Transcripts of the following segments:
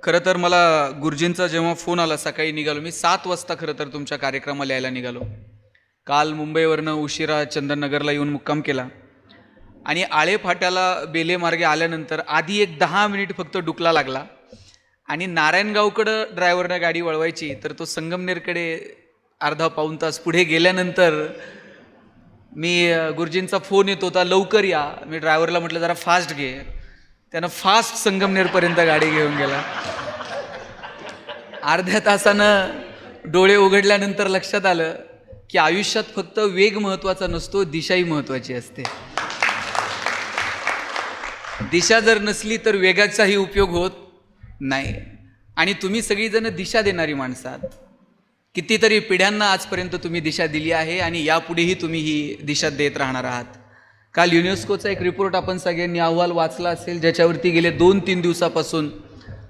खरं तर मला गुरुजींचा जेव्हा फोन आला, सकाळी निघालो मी 7 वाजता. खरं तर तुमच्या कार्यक्रमाला यायला निघालो. काल मुंबईवरनं उशिरा चंदननगरला येऊन मुक्काम केला आणि आळेफाट्याला बेले मार्गे आल्यानंतर आधी एक 10 मिनिट फक्त डुकला लागला आणि नारायणगावकडं ड्रायव्हरनं गाडी वळवायची, तर तो संगमनेरकडे अर्धा पाऊण तास पुढे गेल्यानंतर मी गुरुजींचा फोन येत होता, लवकर या. मी ड्रायव्हरला म्हटलं जरा फास्ट घे. त्यानं फास्ट संगमनेरपर्यंत गाडी घेऊन गेला. अर्ध्या तासानं डोळे उघडल्यानंतर लक्षात आलं की आयुष्यात फक्त वेग महत्त्वाचा नसतो, दिशाही महत्त्वाची असते. दिशा जर नसली तर वेगाचाही उपयोग होत नाही. आणि तुम्ही सगळीजण दिशा देणारी माणसं आहात. कितीतरी पिढ्यांना आजपर्यंत तुम्ही दिशा दिली आहे आणि यापुढेही तुम्ही ही दिशा देत राहणार आहात. काल युनेस्कोचा एक रिपोर्ट आपण सगळ्यांनी अहवाल वाचला असेल, ज्याच्यावरती गेले 2-3 दिवसापासून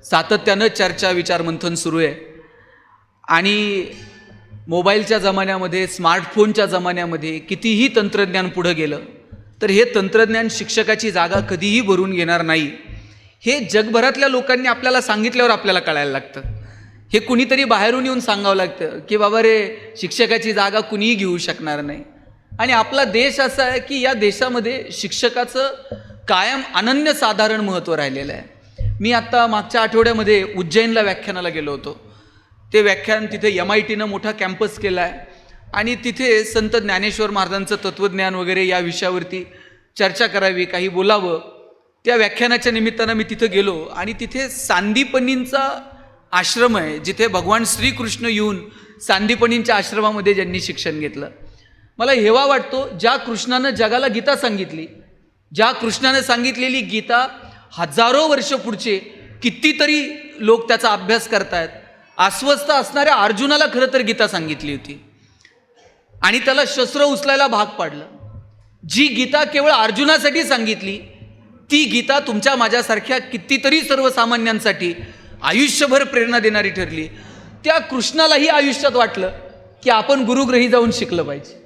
सातत्यानं चर्चा विचारमंथन सुरू आहे. आणि मोबाईलच्या जमान्यामध्ये, स्मार्टफोनच्या जमान्यामध्ये कितीही तंत्रज्ञान पुढं गेलं तर हे तंत्रज्ञान शिक्षकाची जागा कधीही भरून घेणार नाही. हे जगभरातल्या लोकांनी आपल्याला सांगितल्यावर आपल्याला कळायला लागतं. हे कुणीतरी बाहेरून येऊन सांगावं लागतं की बाबा रे, शिक्षकाची जागा कुणीही घेऊ शकणार नाही. आणि आपला देश असा आहे की या देशामध्ये शिक्षकाचं कायम अनन्यसाधारण महत्त्व राहिलेलं आहे. मी आत्ता मागच्या आठवड्यामध्ये उज्जैनला व्याख्यानाला गेलो होतो. ते व्याख्यान तिथे MITनं मोठा कॅम्पस केला आहे आणि तिथे संत ज्ञानेश्वर महाराजांचं तत्त्वज्ञान वगैरे या विषयावरती चर्चा करावी, काही बोलावं. त्या व्याख्यानाच्या निमित्तानं मी तिथं गेलो आणि तिथे सांदीपनींचा आश्रम आहे, जिथे भगवान श्रीकृष्ण येऊन सांदीपनींच्या आश्रमामध्ये ज्यांनी शिक्षण घेतलं. मला हेवा वाटतो, ज्या कृष्णानं जगाला गीता सांगितली, ज्या कृष्णानं सांगितलेली गीता हजारो वर्ष पुढचे कितीतरी लोक त्याचा अभ्यास करतायत. अस्वस्थ असणाऱ्या अर्जुनाला खरं तर गीता सांगितली होती आणि त्याला शस्त्र उचलायला भाग पाडलं. जी गीता केवळ अर्जुनासाठी सांगितली, ती गीता तुमच्या माझ्यासारख्या कितीतरी सर्वसामान्यांसाठी आयुष्यभर प्रेरणा देणारी ठरली. त्या कृष्णालाही आयुष्यात वाटलं की आपण गुरुग्रही जाऊन शिकलं पाहिजे.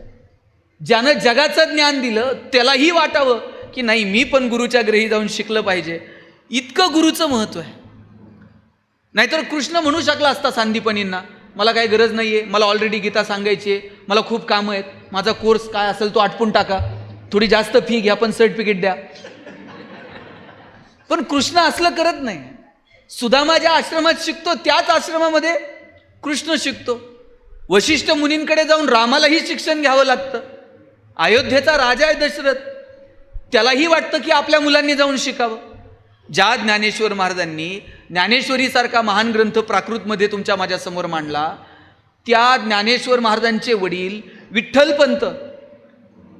ज्यानं जगाचं ज्ञान दिलं त्यालाही वाटावं की नाही, मी पण गुरुच्या ग्रही जाऊन शिकलं पाहिजे. इतकं गुरुचं महत्त्व आहे. नाहीतर कृष्ण म्हणू शकला असता सांदीपनींना, मला काही गरज नाही आहे, मला ऑलरेडी गीता सांगायची आहे, मला खूप कामं आहेत, माझा कोर्स काय असेल तो आटपून टाका, थोडी जास्त फी घ्या पण सर्टिफिकेट द्या. पण कृष्ण असलं करत नाही. सुदामा ज्या आश्रमात शिकतो त्याच आश्रमामध्ये कृष्ण शिकतो. वशिष्ठ मुनींकडे जाऊन रामालाही शिक्षण घ्यावं लागतं. अयोध्येचा राजा आहे दशरथ, त्यालाही वाटतं की आपल्या मुलांनी जाऊन शिकावं. ज्या ज्ञानेश्वर महाराजांनी ज्ञानेश्वरीसारखा महान ग्रंथ प्राकृतमध्ये तुमच्या माझ्यासमोर मांडला, त्या ज्ञानेश्वर महाराजांचे वडील विठ्ठलपंत,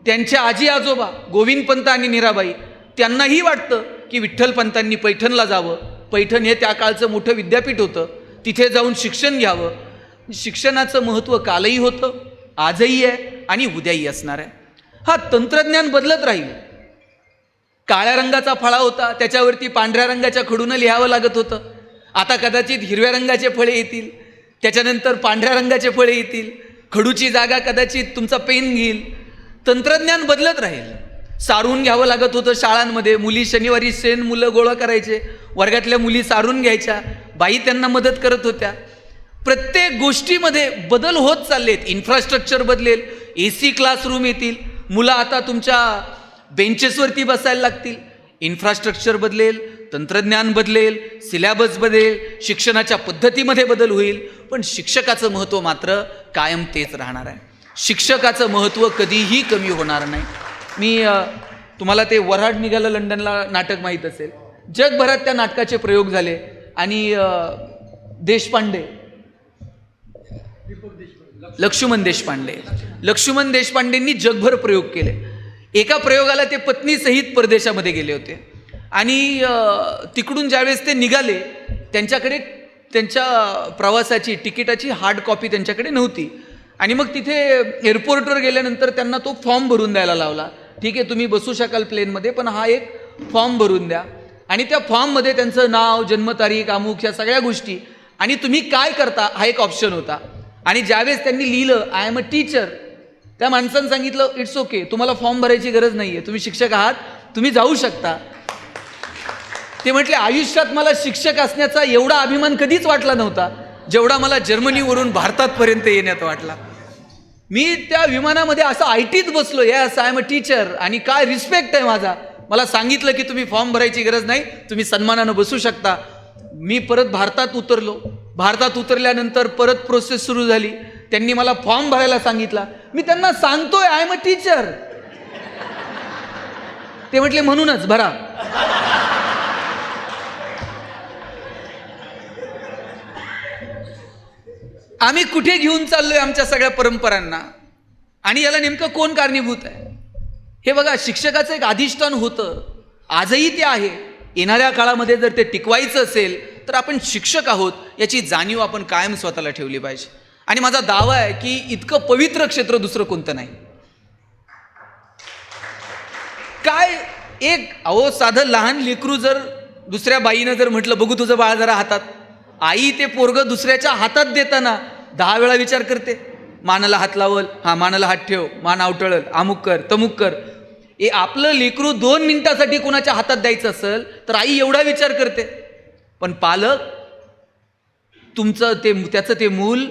त्यांचे आजी आजोबा गोविंदपंत आणि मीराबाई, त्यांनाही वाटतं की विठ्ठलपंतांनी पैठणला जावं. पैठण हे त्या काळचं मोठं विद्यापीठ होतं, तिथे जाऊन शिक्षण घ्यावं. शिक्षणाचं महत्त्व कालही होतं, आजही आहे आणि उद्याही असणार आहे. हा तंत्रज्ञान बदलत राहील. काळ्या रंगाचा फळा होता, त्याच्यावरती पांढऱ्या रंगाच्या खडूनं लिहावं लागत होतं. आता कदाचित हिरव्या रंगाचे फळे येतील, त्याच्यानंतर पांढऱ्या रंगाचे फळे येतील, खडूची जागा कदाचित तुमचा पेन घेईल. तंत्रज्ञान बदलत राहील. सारून घ्यावं लागत होतं शाळांमध्ये. मुली शनिवारी शेण मुलं गोळा करायचे, वर्गातल्या मुली सारून घ्यायच्या, बाई त्यांना मदत करत होत्या. प्रत्येक गोष्टीमध्ये बदल होत चाललेत. इन्फ्रास्ट्रक्चर बदलेल, AC क्लासरूम येतील, मुलं आता तुमच्या बेंचेसवरती बसायला लागतील. इन्फ्रास्ट्रक्चर बदलेल, तंत्रज्ञान बदलेल, सिलॅबस बदलेल, शिक्षणाच्या पद्धतीमध्ये बदल होईल. पण शिक्षकाचं महत्त्व मात्र कायम तेच राहणार आहे. शिक्षकाचं महत्त्व कधीही कमी होणार नाही. मी तुम्हाला ते वऱ्हाड निघालं लंडनला नाटक माहीत असेल. जगभरात त्या नाटकाचे प्रयोग झाले आणि देशपांडे, लक्ष्मण देशपांडेंनी जगभर प्रयोग केले. एका प्रयोगाला ते पत्नीसहित परदेशामध्ये गेले होते आणि तिकडून ज्यावेळेस ते निघाले, त्यांच्याकडे त्यांच्या प्रवासाची तिकिटाची हार्ड कॉपी त्यांच्याकडे नव्हती. आणि मग तिथे एअरपोर्टवर गेल्यानंतर त्यांना तो फॉर्म भरून द्यायला लावला. ठीक आहे, तुम्ही बसू शकाल प्लेनमध्ये, पण हा एक फॉर्म भरून द्या. आणि त्या फॉर्ममध्ये त्यांचं नाव, जन्मतारीख, अमुक, या सगळ्या गोष्टी आणि तुम्ही काय करता हा एक ऑप्शन होता. आणि ज्यावेळेस त्यांनी लिहिलं आय एम अ टीचर, त्या माणसानं सांगितलं इट्स ओके, तुम्हाला फॉर्म भरायची गरज नाही आहे, तुम्ही शिक्षक आहात, तुम्ही जाऊ शकता. ते म्हटले आयुष्यात मला शिक्षक असण्याचा एवढा अभिमान कधीच वाटला नव्हता जेवढा मला जर्मनीवरून भारतातपर्यंत येण्यात वाटला. मी त्या विमानामध्ये असं आयटीत बसलो, yes I am a teacher, आणि काय रिस्पेक्ट आहे माझा. मला सांगितलं की तुम्ही फॉर्म भरायची गरज नाही, तुम्ही सन्मानानं बसू शकता. मी परत भारतात उतरलो. भारतात उतरल्यानंतर परत प्रोसेस सुरू झाली. त्यांनी मला फॉर्म भरायला सांगितला. मी त्यांना सांगतोय आय एम अ टीचर. ते म्हटले म्हणूनच भरा. आम्ही कुठे घेऊन चाललोय आमच्या सगळ्या परंपरांना, आणि याला नेमकं कोण कारणीभूत आहे? हे बघा, शिक्षकाचं एक अधिष्ठान होतं, आजही ते आहे. येणाऱ्या काळामध्ये जर ते टिकवायचं असेल तर आपण शिक्षक आहोत याची जाणीव आपण कायम स्वतःला ठेवली पाहिजे. आणि माझा दावा आहे की इतकं पवित्र क्षेत्र दुसरं कोणतं नाही. काय एक साधं लहान लेकरू जर दुसऱ्या बाईनं जर म्हटलं बघू तुझं बाळ जरा हातात, आई ते पोरगं दुसऱ्याच्या हातात देताना 10 वेळा विचार करते. मानाला हात लावल, हा मानाला हात ठेव, मान आवटळल, अमुक कर तमुक कर. आपलं लेकरू 2 मिनिटासाठी कुणाच्या हातात द्यायचं असेल तर आई एवढा विचार करते. पण पालक त्याचं ते मूल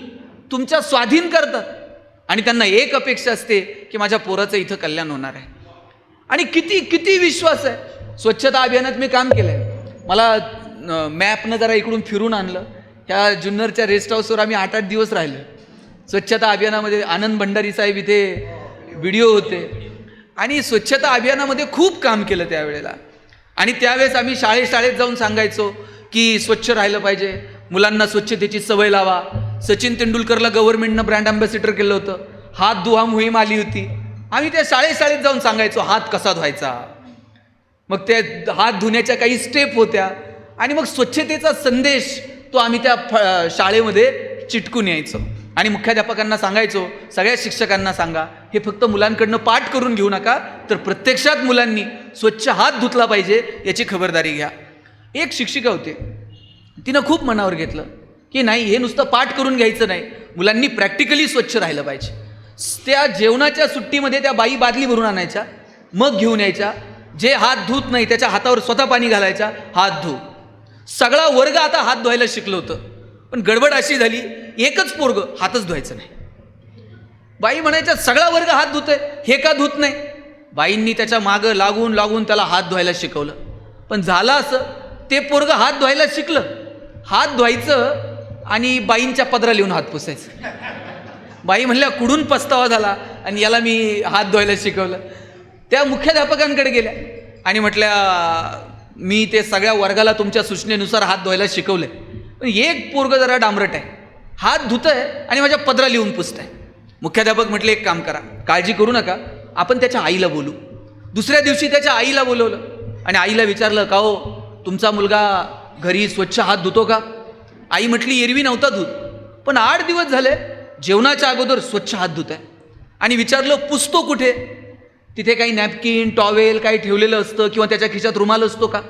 तुमच्या स्वाधीन करतात, आणि त्यांना एक अपेक्षा असते की माझ्या पोराचं इथं कल्याण होणार आहे. आणि किती किती विश्वास आहे. स्वच्छता अभियानात मी काम केलंय. मला मॅपनं जरा इकडून फिरून आणलं. ह्या जुन्नरच्या रेस्ट हाऊसवर आम्ही 8-8 दिवस राहिलो. स्वच्छता अभियानामध्ये आनंद भंडारी साहेब इथे व्हिडिओ होते, आणि स्वच्छता अभियानामध्ये खूप काम केलं त्यावेळेला. आणि त्यावेळेस आम्ही शाळेत जाऊन सांगायचो की स्वच्छ राहिलं पाहिजे, मुलांना स्वच्छतेची सवय लावा. सचिन तेंडुलकरला गव्हर्नमेंटनं ब्रँड अँबॅसिडर केलं होतं. हात धुवा मोहीम आली होती. आम्ही त्या शाळेत जाऊन सांगायचो हात कसा धुवायचा. मग त्या हात धुण्याच्या काही स्टेप होत्या, आणि मग स्वच्छतेचा संदेश तो आम्ही त्या शाळेमध्ये चिटकून यायचो. आणि मुख्याध्यापकांना सांगायचो, सगळ्या शिक्षकांना सांगा, हे फक्त मुलांकडनं पाठ करून घेऊ नका, तर प्रत्यक्षात मुलांनी स्वच्छ हात धुतला पाहिजे याची खबरदारी घ्या. एक शिक्षिका होती, तिनं खूप मनावर घेतलं की नाही, हे नुसतं पाठ करून घ्यायचं नाही, मुलांनी प्रॅक्टिकली स्वच्छ राहिलं पाहिजे. त्या जेवणाच्या सुट्टीमध्ये त्या बाई बादली भरून आणायच्या, मग घेऊन यायच्या. जे हात धुत नाही त्याच्या हातावर स्वतः पाणी घालायच्या, हात धु. सगळा वर्ग आता हात धुवायला शिकलं होतं. पण गडबड अशी झाली, एकच पोरगं हातच धुवायचं नाही. बाई म्हणायच्या सगळा वर्ग हात धुतोय, हे का धुत नाही? बाईंनी त्याच्या मागं लागून त्याला हात धुवायला शिकवलं. पण झालं असं, ते पोरगं हात धुवायला शिकलं, हात धुवायचं आणि बाईंच्या पदरा लिहून हात पुसायचं. बाई म्हणल्या कुठून पस्तावा झाला, आणि याला मी हात धुवायला शिकवलं. त्या मुख्याध्यापकांकडे गेल्या आणि म्हटल्या मी ते सगळ्या वर्गाला तुमच्या सूचनेनुसार हात धुवायला शिकवलंय, पण एक पोरगं जरा डांबरट आहे, हात धुतंय आणि माझ्या पदरा लिहून पुसतंय. मुख्याध्यापक म्हटले एक काम करा, काळजी करू नका, आपण त्याच्या आईला बोलू. दुसऱ्या दिवशी त्याच्या आईला बोलवलं आणि आईला विचारलं, का हो तुमचा मुलगा घरी स्वच्छ हात धुतो का? आई म्हटली एरवी नव्हता धुत, पण 8 दिवस झाले जेवणाच्या अगोदर स्वच्छ हात धुत आहे. आणि विचारलं पुसतो कुठे? तिथे काही नॅपकिन टॉवेल काही ठेवलेलं असतं किंवा त्याच्या खिशात रुमाल असतो का?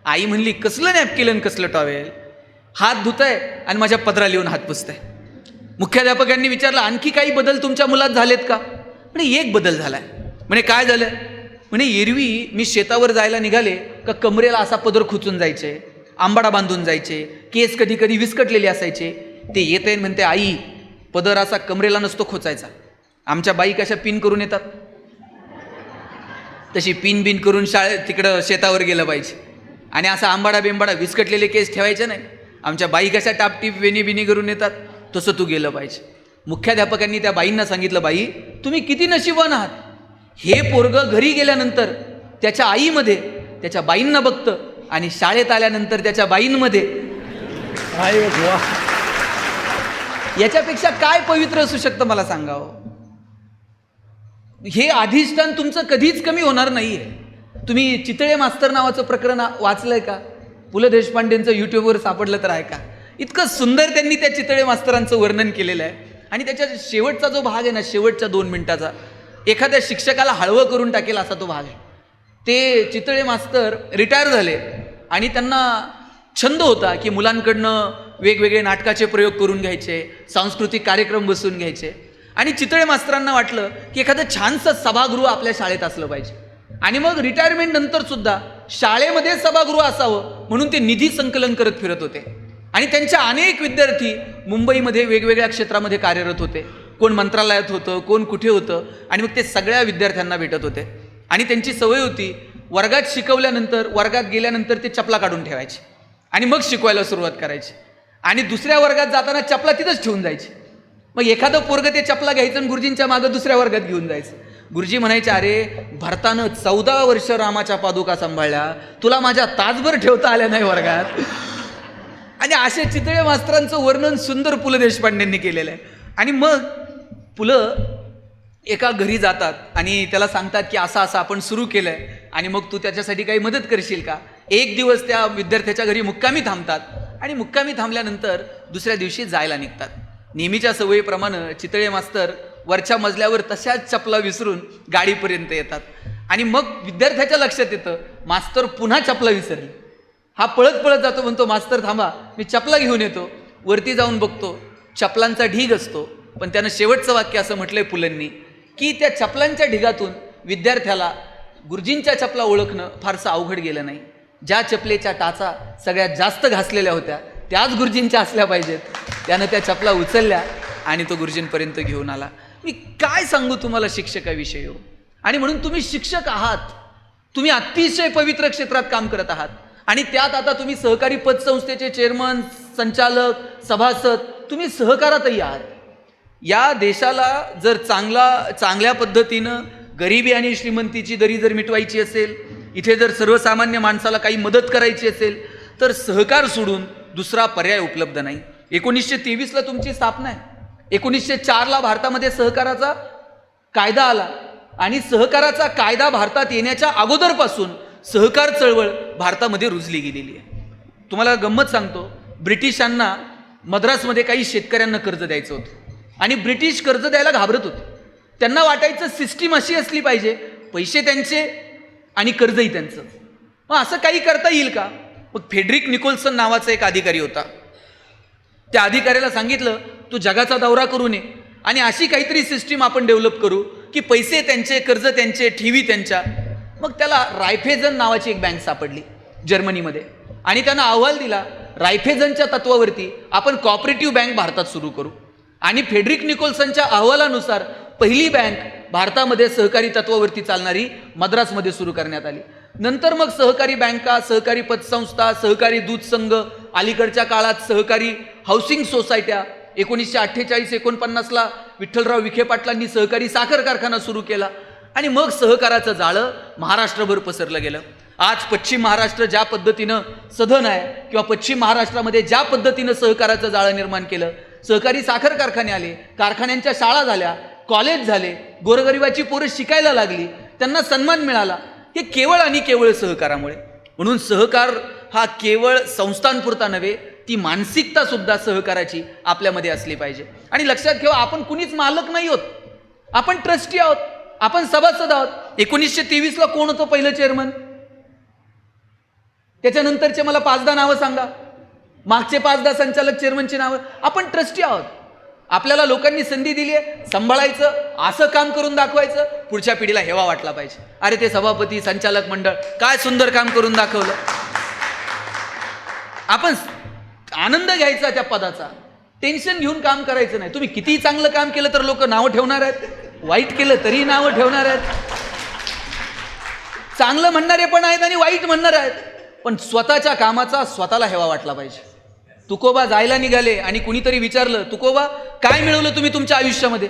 आई म्हणली कसलं नॅपकिन आणि कसलं टॉवेल, हात धुतंय आणि माझ्या पदरा लिहून हात पुसतंय. मुख्याध्यापकांनी विचारलं आणखी काही बदल तुमच्या मुलात झालेत का? म्हणे एक बदल झालाय. म्हणे काय झालं? म्हणे एरवी मी शेतावर जायला निघाले का कमरेला असा पदर खुचून जायचे, आंबाडा बांधून जायचे, केस कधी कधी विस्कटलेले असायचे. ते येत आहे म्हणते आई, पदर असा कमरेला नसतो खोचायचा. आमच्या बाई कशा पिन करून येतात तशी पिन बिन करून तिकडं शेतावर गेलं पाहिजे, आणि असा आंबाडा बिंबाडा विस्कटलेले केस ठेवायचे नाही. आमच्या बाई कशा टापटीप वेणी बिनी करून येतात तसं तू गेलं पाहिजे. मुख्याध्यापकांनी त्या बाईंना सांगितलं, बाई तुम्ही किती नशिबवान आहात, हे पोरगं घरी गेल्यानंतर त्याच्या आईमध्ये त्याच्या बाईंना बघतं आणि शाळेत आल्यानंतर त्याच्या बाईंमध्ये. याच्यापेक्षा काय पवित्र असू शकतं मला सांगावं? हे अधिष्ठान तुमचं कधीच कमी होणार नाहीये. तुम्ही चितळे मास्तर नावाचं प्रकरण वाचलंय का? पु ल देशपांडेंचं यूट्यूबवर सापडलं तर आहे का? इतकं सुंदर त्यांनी त्या चितळे मास्तरांचं वर्णन केलेलं आहे. आणि त्याच्या शेवटचा जो भाग आहे ना, शेवटच्या 2 मिनिटाचा, एखाद्या शिक्षकाला हळवं करून टाकेल असा तो भाग आहे. ते चितळे मास्तर रिटायर झाले आणि त्यांना छंद होता की मुलांकडनं वेगवेगळे नाटकाचे प्रयोग करून घ्यायचे, सांस्कृतिक कार्यक्रम बसवून घ्यायचे. आणि चितळे मास्तरांना वाटलं की एखादं छानसं सभागृह आपल्या शाळेत असलं पाहिजे. आणि मग रिटायरमेंट नंतर सुद्धा शाळेमध्ये सभागृह असावं म्हणून ते निधी संकलन करत फिरत होते. आणि त्यांचे अनेक विद्यार्थी मुंबईमध्ये वेगवेगळ्या क्षेत्रामध्ये कार्यरत होते. कोण मंत्रालयात होतं, कोण कुठे होतं. आणि मग ते सगळ्या विद्यार्थ्यांना भेटत होते. आणि त्यांची सवय होती, वर्गात शिकवल्यानंतर वर्गात गेल्यानंतर ते चपला काढून ठेवायचे आणि मग शिकवायला सुरुवात करायची. आणि दुसऱ्या वर्गात जाताना चपला तिथंच ठेवून जायची. मग एखादं पोरगं ते चपला घ्यायचं आणि गुरुजींच्या मागं दुसऱ्या वर्गात घेऊन जायचं. गुरुजी म्हणायचे, अरे भरतानं 14 वर्ष रामाच्या पादुका सांभाळल्या, तुला माझ्या तासभर ठेवता आल्या नाही वर्गात. आणि असे चितळे मास्तरांचं वर्णन सुंदर पु ल देशपांडेंनी केलेलं आहे. आणि मग पुलं एका घरी जातात आणि त्याला सांगतात की असं असं आपण सुरू केलं आहे आणि मग तू त्याच्यासाठी काही मदत करशील का. एक दिवस त्या विद्यार्थ्याच्या घरी मुक्कामी थांबतात आणि मुक्कामी थांबल्यानंतर दुसऱ्या दिवशी जायला निघतात. नेहमीच्या सवयीप्रमाणे चितळे मास्तर वरच्या मजल्यावर तशाच चपला विसरून गाडीपर्यंत येतात. आणि मग विद्यार्थ्याच्या लक्षात येतं, मास्तर पुन्हा चपला विसरली. हा पळत पळत जातो, म्हणतो मास्तर थांबा, मी चपला घेऊन येतो. वरती जाऊन बघतो, चपलांचा ढीग असतो. पण त्यानं शेवटचं वाक्य असं म्हटलंय पुलंनी की त्या चपलांच्या ढिगातून विद्यार्थ्याला गुरुजींच्या चपला ओळखणं फारसं अवघड गेलं नाही. ज्या चपलेच्या टाचा सगळ्यात जास्त घासलेल्या होत्या त्याच गुरुजींच्या असल्या पाहिजेत. त्यानं त्या चपला उचलल्या आणि तो गुरुजींपर्यंत घेऊन आला. मी काय सांगू तुम्हाला शिक्षकाविषयी हो. आणि म्हणून तुम्ही शिक्षक आहात, तुम्ही अतिशय पवित्र क्षेत्रात काम करत आहात. आणि त्यात आता तुम्ही सहकारी पतसंस्थेचे चेअरमन, संचालक, सभासद, तुम्ही सहकारातही आहात. या देशाला जर चांगल्या पद्धतीनं गरिबी आणि श्रीमंतीची दरी जर मिटवायची असेल, इथे जर सर्वसामान्य माणसाला काही मदत करायची असेल तर सहकार सोडून दुसरा पर्याय उपलब्ध नाही. 1923ला तुमची स्थापना आहे. 1904ला भारतामध्ये सहकाराचा कायदा आला आणि सहकाराचा कायदा भारतात येण्याच्या अगोदरपासून सहकार चळवळ भारतामध्ये रुजली गेलेली आहे. तुम्हाला गंमत सांगतो, ब्रिटिशांना मद्रासमध्ये काही शेतकऱ्यांना कर्ज द्यायचं होतं आणि ब्रिटिश कर्ज द्यायला घाबरत होते. त्यांना वाटायचं सिस्टीम अशी असली पाहिजे, पैसे त्यांचे आणि कर्जही त्यांचं. मग असं काही करता येईल का. मग फेडरिक निकोल्सन नावाचा एक अधिकारी होता. त्या अधिकाऱ्याला सांगितलं, तू जगाचा दौरा करू नये आणि अशी काहीतरी सिस्टीम आपण डेव्हलप करू की पैसे त्यांचे, कर्ज त्यांचे, ठेवी त्यांच्या. मग त्याला रायफेजन नावाची एक बँक सापडली जर्मनीमध्ये आणि त्यानं अहवाल दिला, रायफेजनच्या तत्वावरती आपण कॉपरेटिव्ह बँक भारतात सुरू करू. आणि फेडरिक निकोल्सनच्या अहवालानुसार पहिली बँक भारतामध्ये सहकारी तत्वावरती चालणारी मद्रासमध्ये सुरू करण्यात आली. नंतर मग सहकारी बँका, सहकारी पतसंस्था, सहकारी दूध संघ, अलीकडच्या काळात सहकारी हाऊसिंग सोसायट्या. 1948-49ला विठ्ठलराव विखे पाटलांनी सहकारी साखर कारखाना सुरू केला आणि मग सहकाराचं जाळं महाराष्ट्रभर पसरलं गेलं. आज पश्चिम महाराष्ट्र ज्या पद्धतीनं सधन आहे किंवा पश्चिम महाराष्ट्रामध्ये ज्या पद्धतीनं सहकाराचं जाळं निर्माण केलं, सहकारी साखर कारखाने आले, कारखान्यांच्या शाळा झाल्या, कॉलेज झाले, गोरगरिबाची पोरं शिकायला लागली, त्यांना सन्मान मिळाला, हे केवळ आणि केवळ सहकारामुळे. म्हणून सहकार हा केवळ संस्थांपुरता नव्हे, ती मानसिकता सुद्धा सहकाराची आपल्यामध्ये असली पाहिजे. आणि लक्षात ठेवा, आपण कुणीच मालक नाही आहोत, आपण ट्रस्टी आहोत, आपण सभासद आहोत. 1923ला कोण होतं पहिलं चेअरमन, त्याच्यानंतरचे मला 5-10 नावं सांगा, मागचे 5-10 संचालक चेअरमनची नावं. आपण ट्रस्टी आहोत. आपल्याला लोकांनी संधी दिली आहे, सांभाळायचं, असं काम करून दाखवायचं, पुढच्या पिढीला हेवा वाटला पाहिजे. अरे ते सभापती, संचालक मंडळ काय सुंदर काम करून दाखवलं. आपण आनंद घ्यायचा त्या पदाचा, टेन्शन घेऊन काम करायचं नाही. तुम्ही कितीही चांगलं काम केलं तर लोक नावं ठेवणार आहेत, वाईट केलं तरी नावं ठेवणार आहेत. चांगलं म्हणणारे पण आहेत आणि वाईट म्हणणारे आहेत, पण स्वतःच्या कामाचा स्वतःला हेवा वाटला पाहिजे. तुकोबा जायला निघाले आणि कुणीतरी विचारलं, तुकोबा काय मिळवलं तुम्ही तुमच्या आयुष्यामध्ये.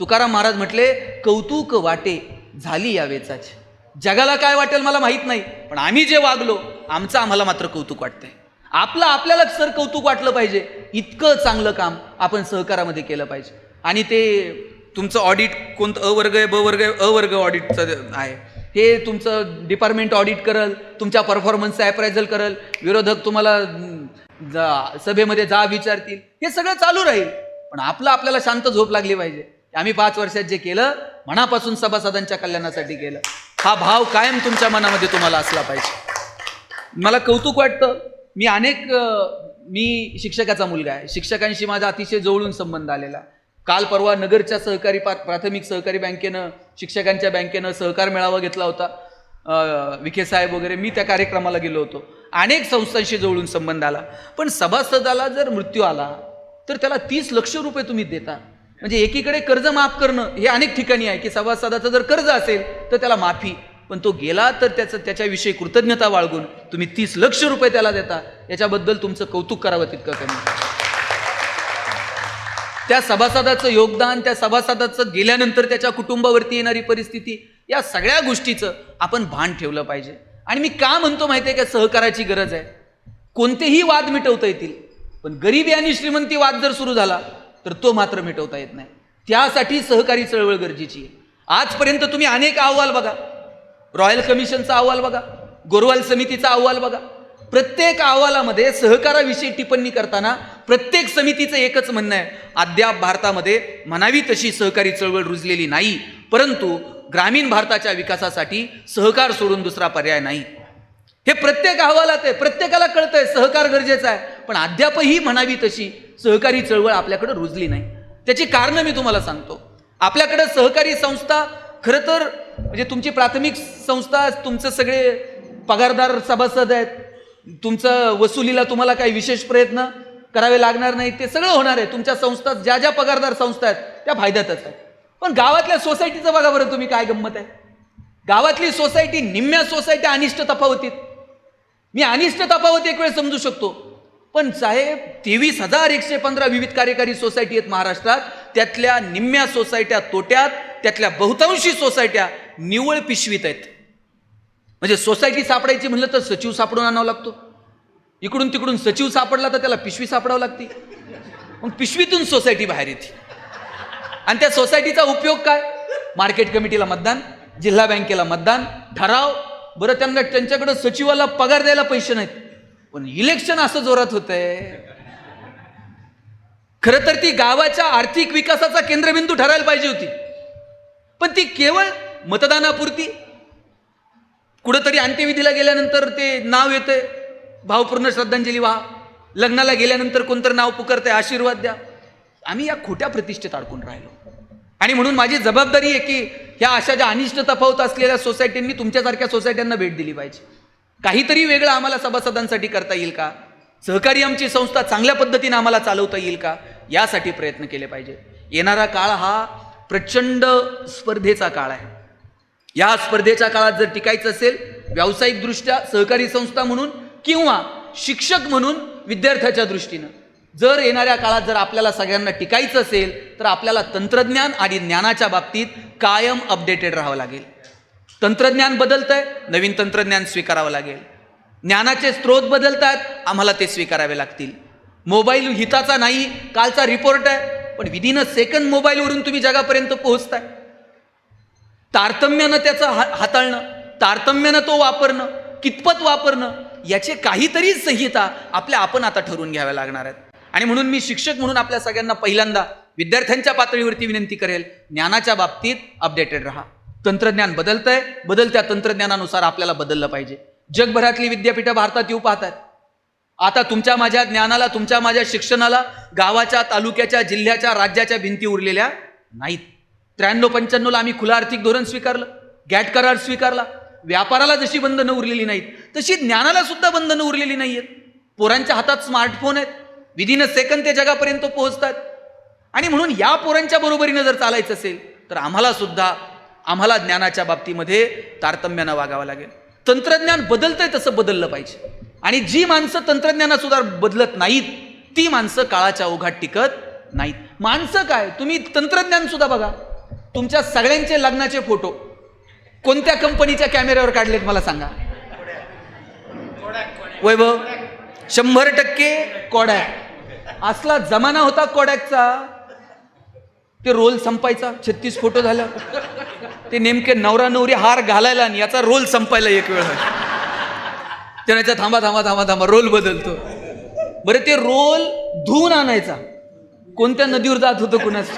तुकाराम महाराज म्हटले, कौतुक वाटे झाली या वेचाची. जगाला काय वाटेल मला माहीत नाही, पण आम्ही जे वागलो आमचं आम्हाला मात्र कौतुक वाटतंय. आपल्याला सर कौतुक वाटलं पाहिजे, इतकं चांगलं काम आपण सहकारामध्ये केलं पाहिजे. आणि ते तुमचं ऑडिट कोणतं अ वर्ग आहे, ब वर्ग आहे, अ वर्ग ऑडिटचं आहे, हे तुमचं डिपार्टमेंट ऑडिट करल, तुमच्या परफॉर्मन्सचं ॲप्रायझल करल, विरोधक तुम्हाला सभेमध्ये जा विचारतील, हे सगळं चालू राहील. पण आपल्याला शांत झोप लागली पाहिजे. आम्ही 5 वर्षात जे केलं मनापासून सभासदांच्या कल्याणासाठी केलं, हा भाव कायम तुमच्या मनामध्ये तुम्हाला असला पाहिजे. मला कौतुक वाटतं. मी शिक्षकाचा मुलगा आहे, शिक्षकांशी माझा अतिशय जवळून संबंध आलेला. काल परवा नगरच्या सहकारी प्राथमिक सहकारी बँकेनं, शिक्षकांच्या बँकेनं सहकार मेळावा घेतला होता. विखे साहेब वगैरे, मी त्या कार्यक्रमाला गेलो होतो. अनेक संस्थांशी जवळून संबंध आला. पण सभासदाला जर मृत्यू आला तर त्याला 30 लक्ष रुपये तुम्ही देता. म्हणजे एकीकडे कर्ज माफ करणं हे अनेक ठिकाणी आहे की सभासदाचं जर कर्ज असेल तर त्याला माफी, पण तो गेला तर त्याच्याविषयी कृतज्ञता बाळगून तुम्ही 30 लक्ष रुपये त्याला देता. याच्याबद्दल तुमचं कौतुक करावं तितकं कमी. त्या सभासदाचं योगदान, त्या सभासदाचं गेल्यानंतर त्याच्या कुटुंबावरती येणारी परिस्थिती, या सगळ्या गोष्टीचं आपण भान ठेवलं पाहिजे. आणि मी का म्हणतो माहिती आहे का, सहकाराची गरज आहे. कोणतेही वाद मिटवता येतील, पण गरिबी आणि श्रीमंती वाद जर सुरू झाला तर तो मात्र मिटवता येत नाही. त्यासाठी सहकारी चळवळ गरजेची आहे. आजपर्यंत तुम्ही अनेक अहवाल बघा, रॉयल कमिशनचा अहवाल बघा, गोरवाल समितीचा अहवाल बघा. प्रत्येक अहवालामध्ये सहकाराविषयी टिप्पणी करताना प्रत्येक समितीचं एकच म्हणणं आहे, अद्याप भारतामध्ये म्हणावी तशी सहकारी चळवळ रुजलेली नाही, परंतु ग्रामीण भारताच्या विकासासाठी सहकार सोडून दुसरा पर्याय नाही. हे प्रत्येक अहवालात आहे, प्रत्येकाला कळतंय सहकार गरजेचं आहे, पण अद्यापही म्हणावी तशी सहकारी चळवळ आपल्याकडे रुजली नाही. त्याची कारणं मी तुम्हाला सांगतो. आपल्याकडे सहकारी संस्था खरं तर म्हणजे तुमची प्राथमिक संस्था, तुमचं सगळे पगारदार सभासद आहेत, तुमचं वसुलीला तुम्हाला काही विशेष प्रयत्न करावे लागणार नाही, ते सगळं होणार आहे. तुमच्या संस्था ज्या ज्या पगारदार संस्था आहेत त्या फायद्यातच आहेत. पण गावातल्या सोसायटीचं बघा बरं तुम्ही, काय गंमत आहे. गावातली सोसायटी, निम्म्या सोसायटी अनिष्ट तफावतीत. मी अनिष्ट तफावत एक वेळ समजू शकतो, पण साहेब 23,115 विविध कार्यकारी सोसायटी आहेत महाराष्ट्रात, त्यातल्या निम्म्या सोसायट्या तोट्यात, त्यातल्या बहुतांशी सोसायट्या निव्वळ पिशवीत आहेत. म्हणजे सोसायटी सापडायची म्हणलं तर सचिव सापडून आणावा लागतो, इकडून तिकडून सचिव सापडला तर त्याला पिशवी सापडावं लागते, मग पिशवीतून सोसायटी बाहेर येते. आणि त्या सोसायटीचा उपयोग काय? मार्केट कमिटीला मतदान, जिल्हा बँकेला मतदान, ठराव. बरं, त्यांच्याकडे सचिवाला पगार द्यायला पैसे नाहीत, पण इलेक्शन असं जोरात होतंय. खरं तर ती गावाच्या आर्थिक विकासाचा केंद्रबिंदू ठरायला पाहिजे होती, पण ती केवळ मतदानापुरती. कुठंतरी अंत्यविधीला गेल्यानंतर ते नाव येतंय, भावपूर्ण श्रद्धांजली वाहा. लग्नाला गेल्यानंतर कोणतरी नाव पुकारतंय, आशीर्वाद द्या. आम्ही या खोट्या प्रतिष्ठेत अडकून राहिलो. आणि म्हणून माझी जबाबदारी आहे की ह्या अशा ज्या अनिष्ट तफावत असलेल्या सोसायट्यांनी तुमच्यासारख्या सोसायट्यांना भेट दिली पाहिजे. काहीतरी वेगळं आम्हाला सभासदांसाठी करता येईल का? सहकारी आमची संस्था चांगल्या पद्धतीने आम्हाला चालवता येईल का? यासाठी प्रयत्न केले पाहिजे. येणारा काळ हा प्रचंड स्पर्धेचा काळ आहे. या स्पर्धेच्या काळात जर टिकायचं असेल, व्यावसायिकदृष्ट्या सहकारी संस्था म्हणून किंवा शिक्षक म्हणून विद्यार्थ्याच्या दृष्टीनं, जर येणाऱ्या काळात जर आपल्याला सगळ्यांना टिकायचं असेल तर आपल्याला तंत्रज्ञान आणि ज्ञानाच्या बाबतीत कायम अपडेटेड राहावं लागेल. तंत्रज्ञान बदलतंय, नवीन तंत्रज्ञान स्वीकारावं लागेल. ज्ञानाचे स्रोत बदलतात, आम्हाला ते स्वीकारावे लागतील. मोबाईल हिताचा नाही, कालचा रिपोर्ट आहे, पण विदिन अ सेकंड मोबाईलवरून तुम्ही जगापर्यंत पोहोचताय. तारतम्यानं त्याचं हाताळणं, तारतम्यानं तो वापरणं, कितपत वापरणं, याचे काहीतरी संहिता आपण आता ठरवून घ्याव्या लागणार आहेत. आणि म्हणून मी शिक्षक म्हणून आपल्या सगळ्यांना पहिल्यांदा विद्यार्थ्यांच्या पातळीवरती विनंती करेल, ज्ञानाच्या बाबतीत अपडेटेड राहा. तंत्रज्ञान बदलतंय, बदलत्या तंत्रज्ञानानुसार आपल्याला बदललं पाहिजे. जगभरातली विद्यापीठं भारतात येऊ पाहतात. आता तुमच्या माझ्या ज्ञानाला, तुमच्या माझ्या शिक्षणाला गावाच्या, तालुक्याच्या, जिल्ह्याच्या, राज्याच्या भिंती उरलेल्या नाहीत. 93-95ला आम्ही खुलं आर्थिक धोरण स्वीकारलं, गॅट करार स्वीकारला. व्यापाराला जशी बंधनं उरलेली नाहीत, तशी ज्ञानाला सुद्धा बंधनं उरलेली नाहीयेत. पोरांच्या हातात स्मार्टफोन आहेत, विदिन अ सेकंड ते जगापर्यंत पोहोचतात. आणि म्हणून या पोरांच्या बरोबरीनं जर चालायचं असेल तर आम्हाला ज्ञानाच्या बाबतीमध्ये तारतम्यानं वागावं लागेल. तंत्रज्ञान बदलतंय तसं बदललं पाहिजे. आणि जी माणसं तंत्रज्ञानासुद्धा बदलत नाहीत, ती माणसं काळाच्या ओघात टिकत नाहीत. माणसं काय, तुम्ही तंत्रज्ञान सुद्धा बघा. तुमच्या सगळ्यांचे लग्नाचे फोटो कोणत्या कंपनीच्या कॅमेऱ्यावर काढलेत मला सांगा? वैभव, 100% कोडॅक. असला जमाना होता कोडॅकचा, ते रोल संपायचा. 36 फोटो झाला, ते नेमके नवरा नवरी हार घालायला आणि याचा रोल संपायला एक वेळ त्याच्या थांबा थांबा थांबा थांबा रोल बदलतो. बरं, ते रोल धुवून आणायचा, कोणत्या नदीवर जात होतं कुणाच.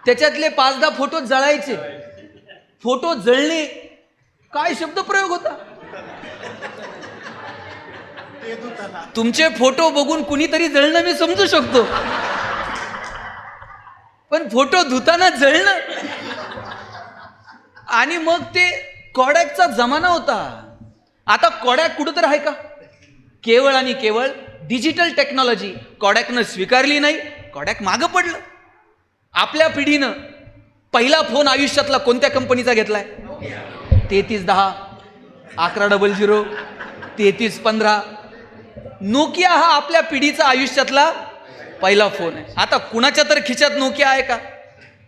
त्याच्यातले 5-10 फोटो जळायचे. फोटो जळणे काय शब्दप्रयोग होता. तुमचे फोटो बघून कुणीतरी जळणं मी समजू शकतो, पण फोटो धुताना जळणं आणि मग ते कॉडॅकचा जमाना होता. आता कॉडॅक कुठं तर आहे का? केवळ आणि केवळ डिजिटल टेक्नॉलॉजी कॉडॅकनं स्वीकारली नाही, कॉडॅक मागं पडलं. आपल्या पिढीनं पहिला फोन आयुष्यातला कोणत्या कंपनीचा घेतलाय? 3310, 1100, 3315. नोकिया हा आपल्या पिढीचा आयुष्यातला पहिला फोन आहे. आता कुणाच्या तर खिशात नोकिया आहे का?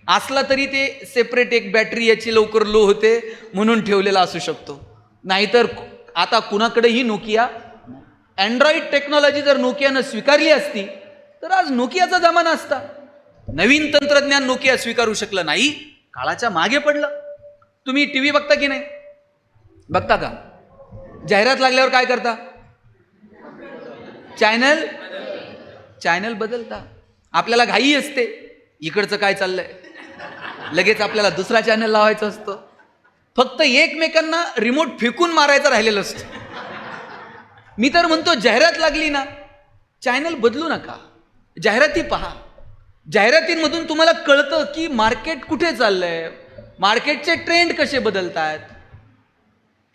असला तरी ते सेपरेट एक बॅटरी याची लवकर लो होते म्हणून ठेवलेला असू शकतो, नाहीतर आता कुणाकडेही नोकिया. अँड्रॉइड टेक्नॉलॉजी जर नोकियानं स्वीकारली असती तर आज नोकियाचा जमाना असता. नवीन तंत्रज्ञान नोकिया स्वीकारू शकलं नाही, काळाच्या मागे पडलं. तुम्ही टीव्ही बघता की नाही? बघता का? जाहिरात लागल्यावर काय करता? चॅनल बदलता. आपल्याला घाई असते, इकडचं काय चाललंय, लगेच आपल्याला दुसरा चॅनल लावायचा असतो. फक्त एकमेकांना रिमोट फेकून मारायचं राहिलेलं असतं. मी तर म्हणतो जाहिरात लागली ना, चॅनल बदलू नका, जाहिराती पहा. जाहिरातींमधून तुम्हाला कळतं की मार्केट कुठे चाललंय, मार्केटचे ट्रेंड कसे बदलतात.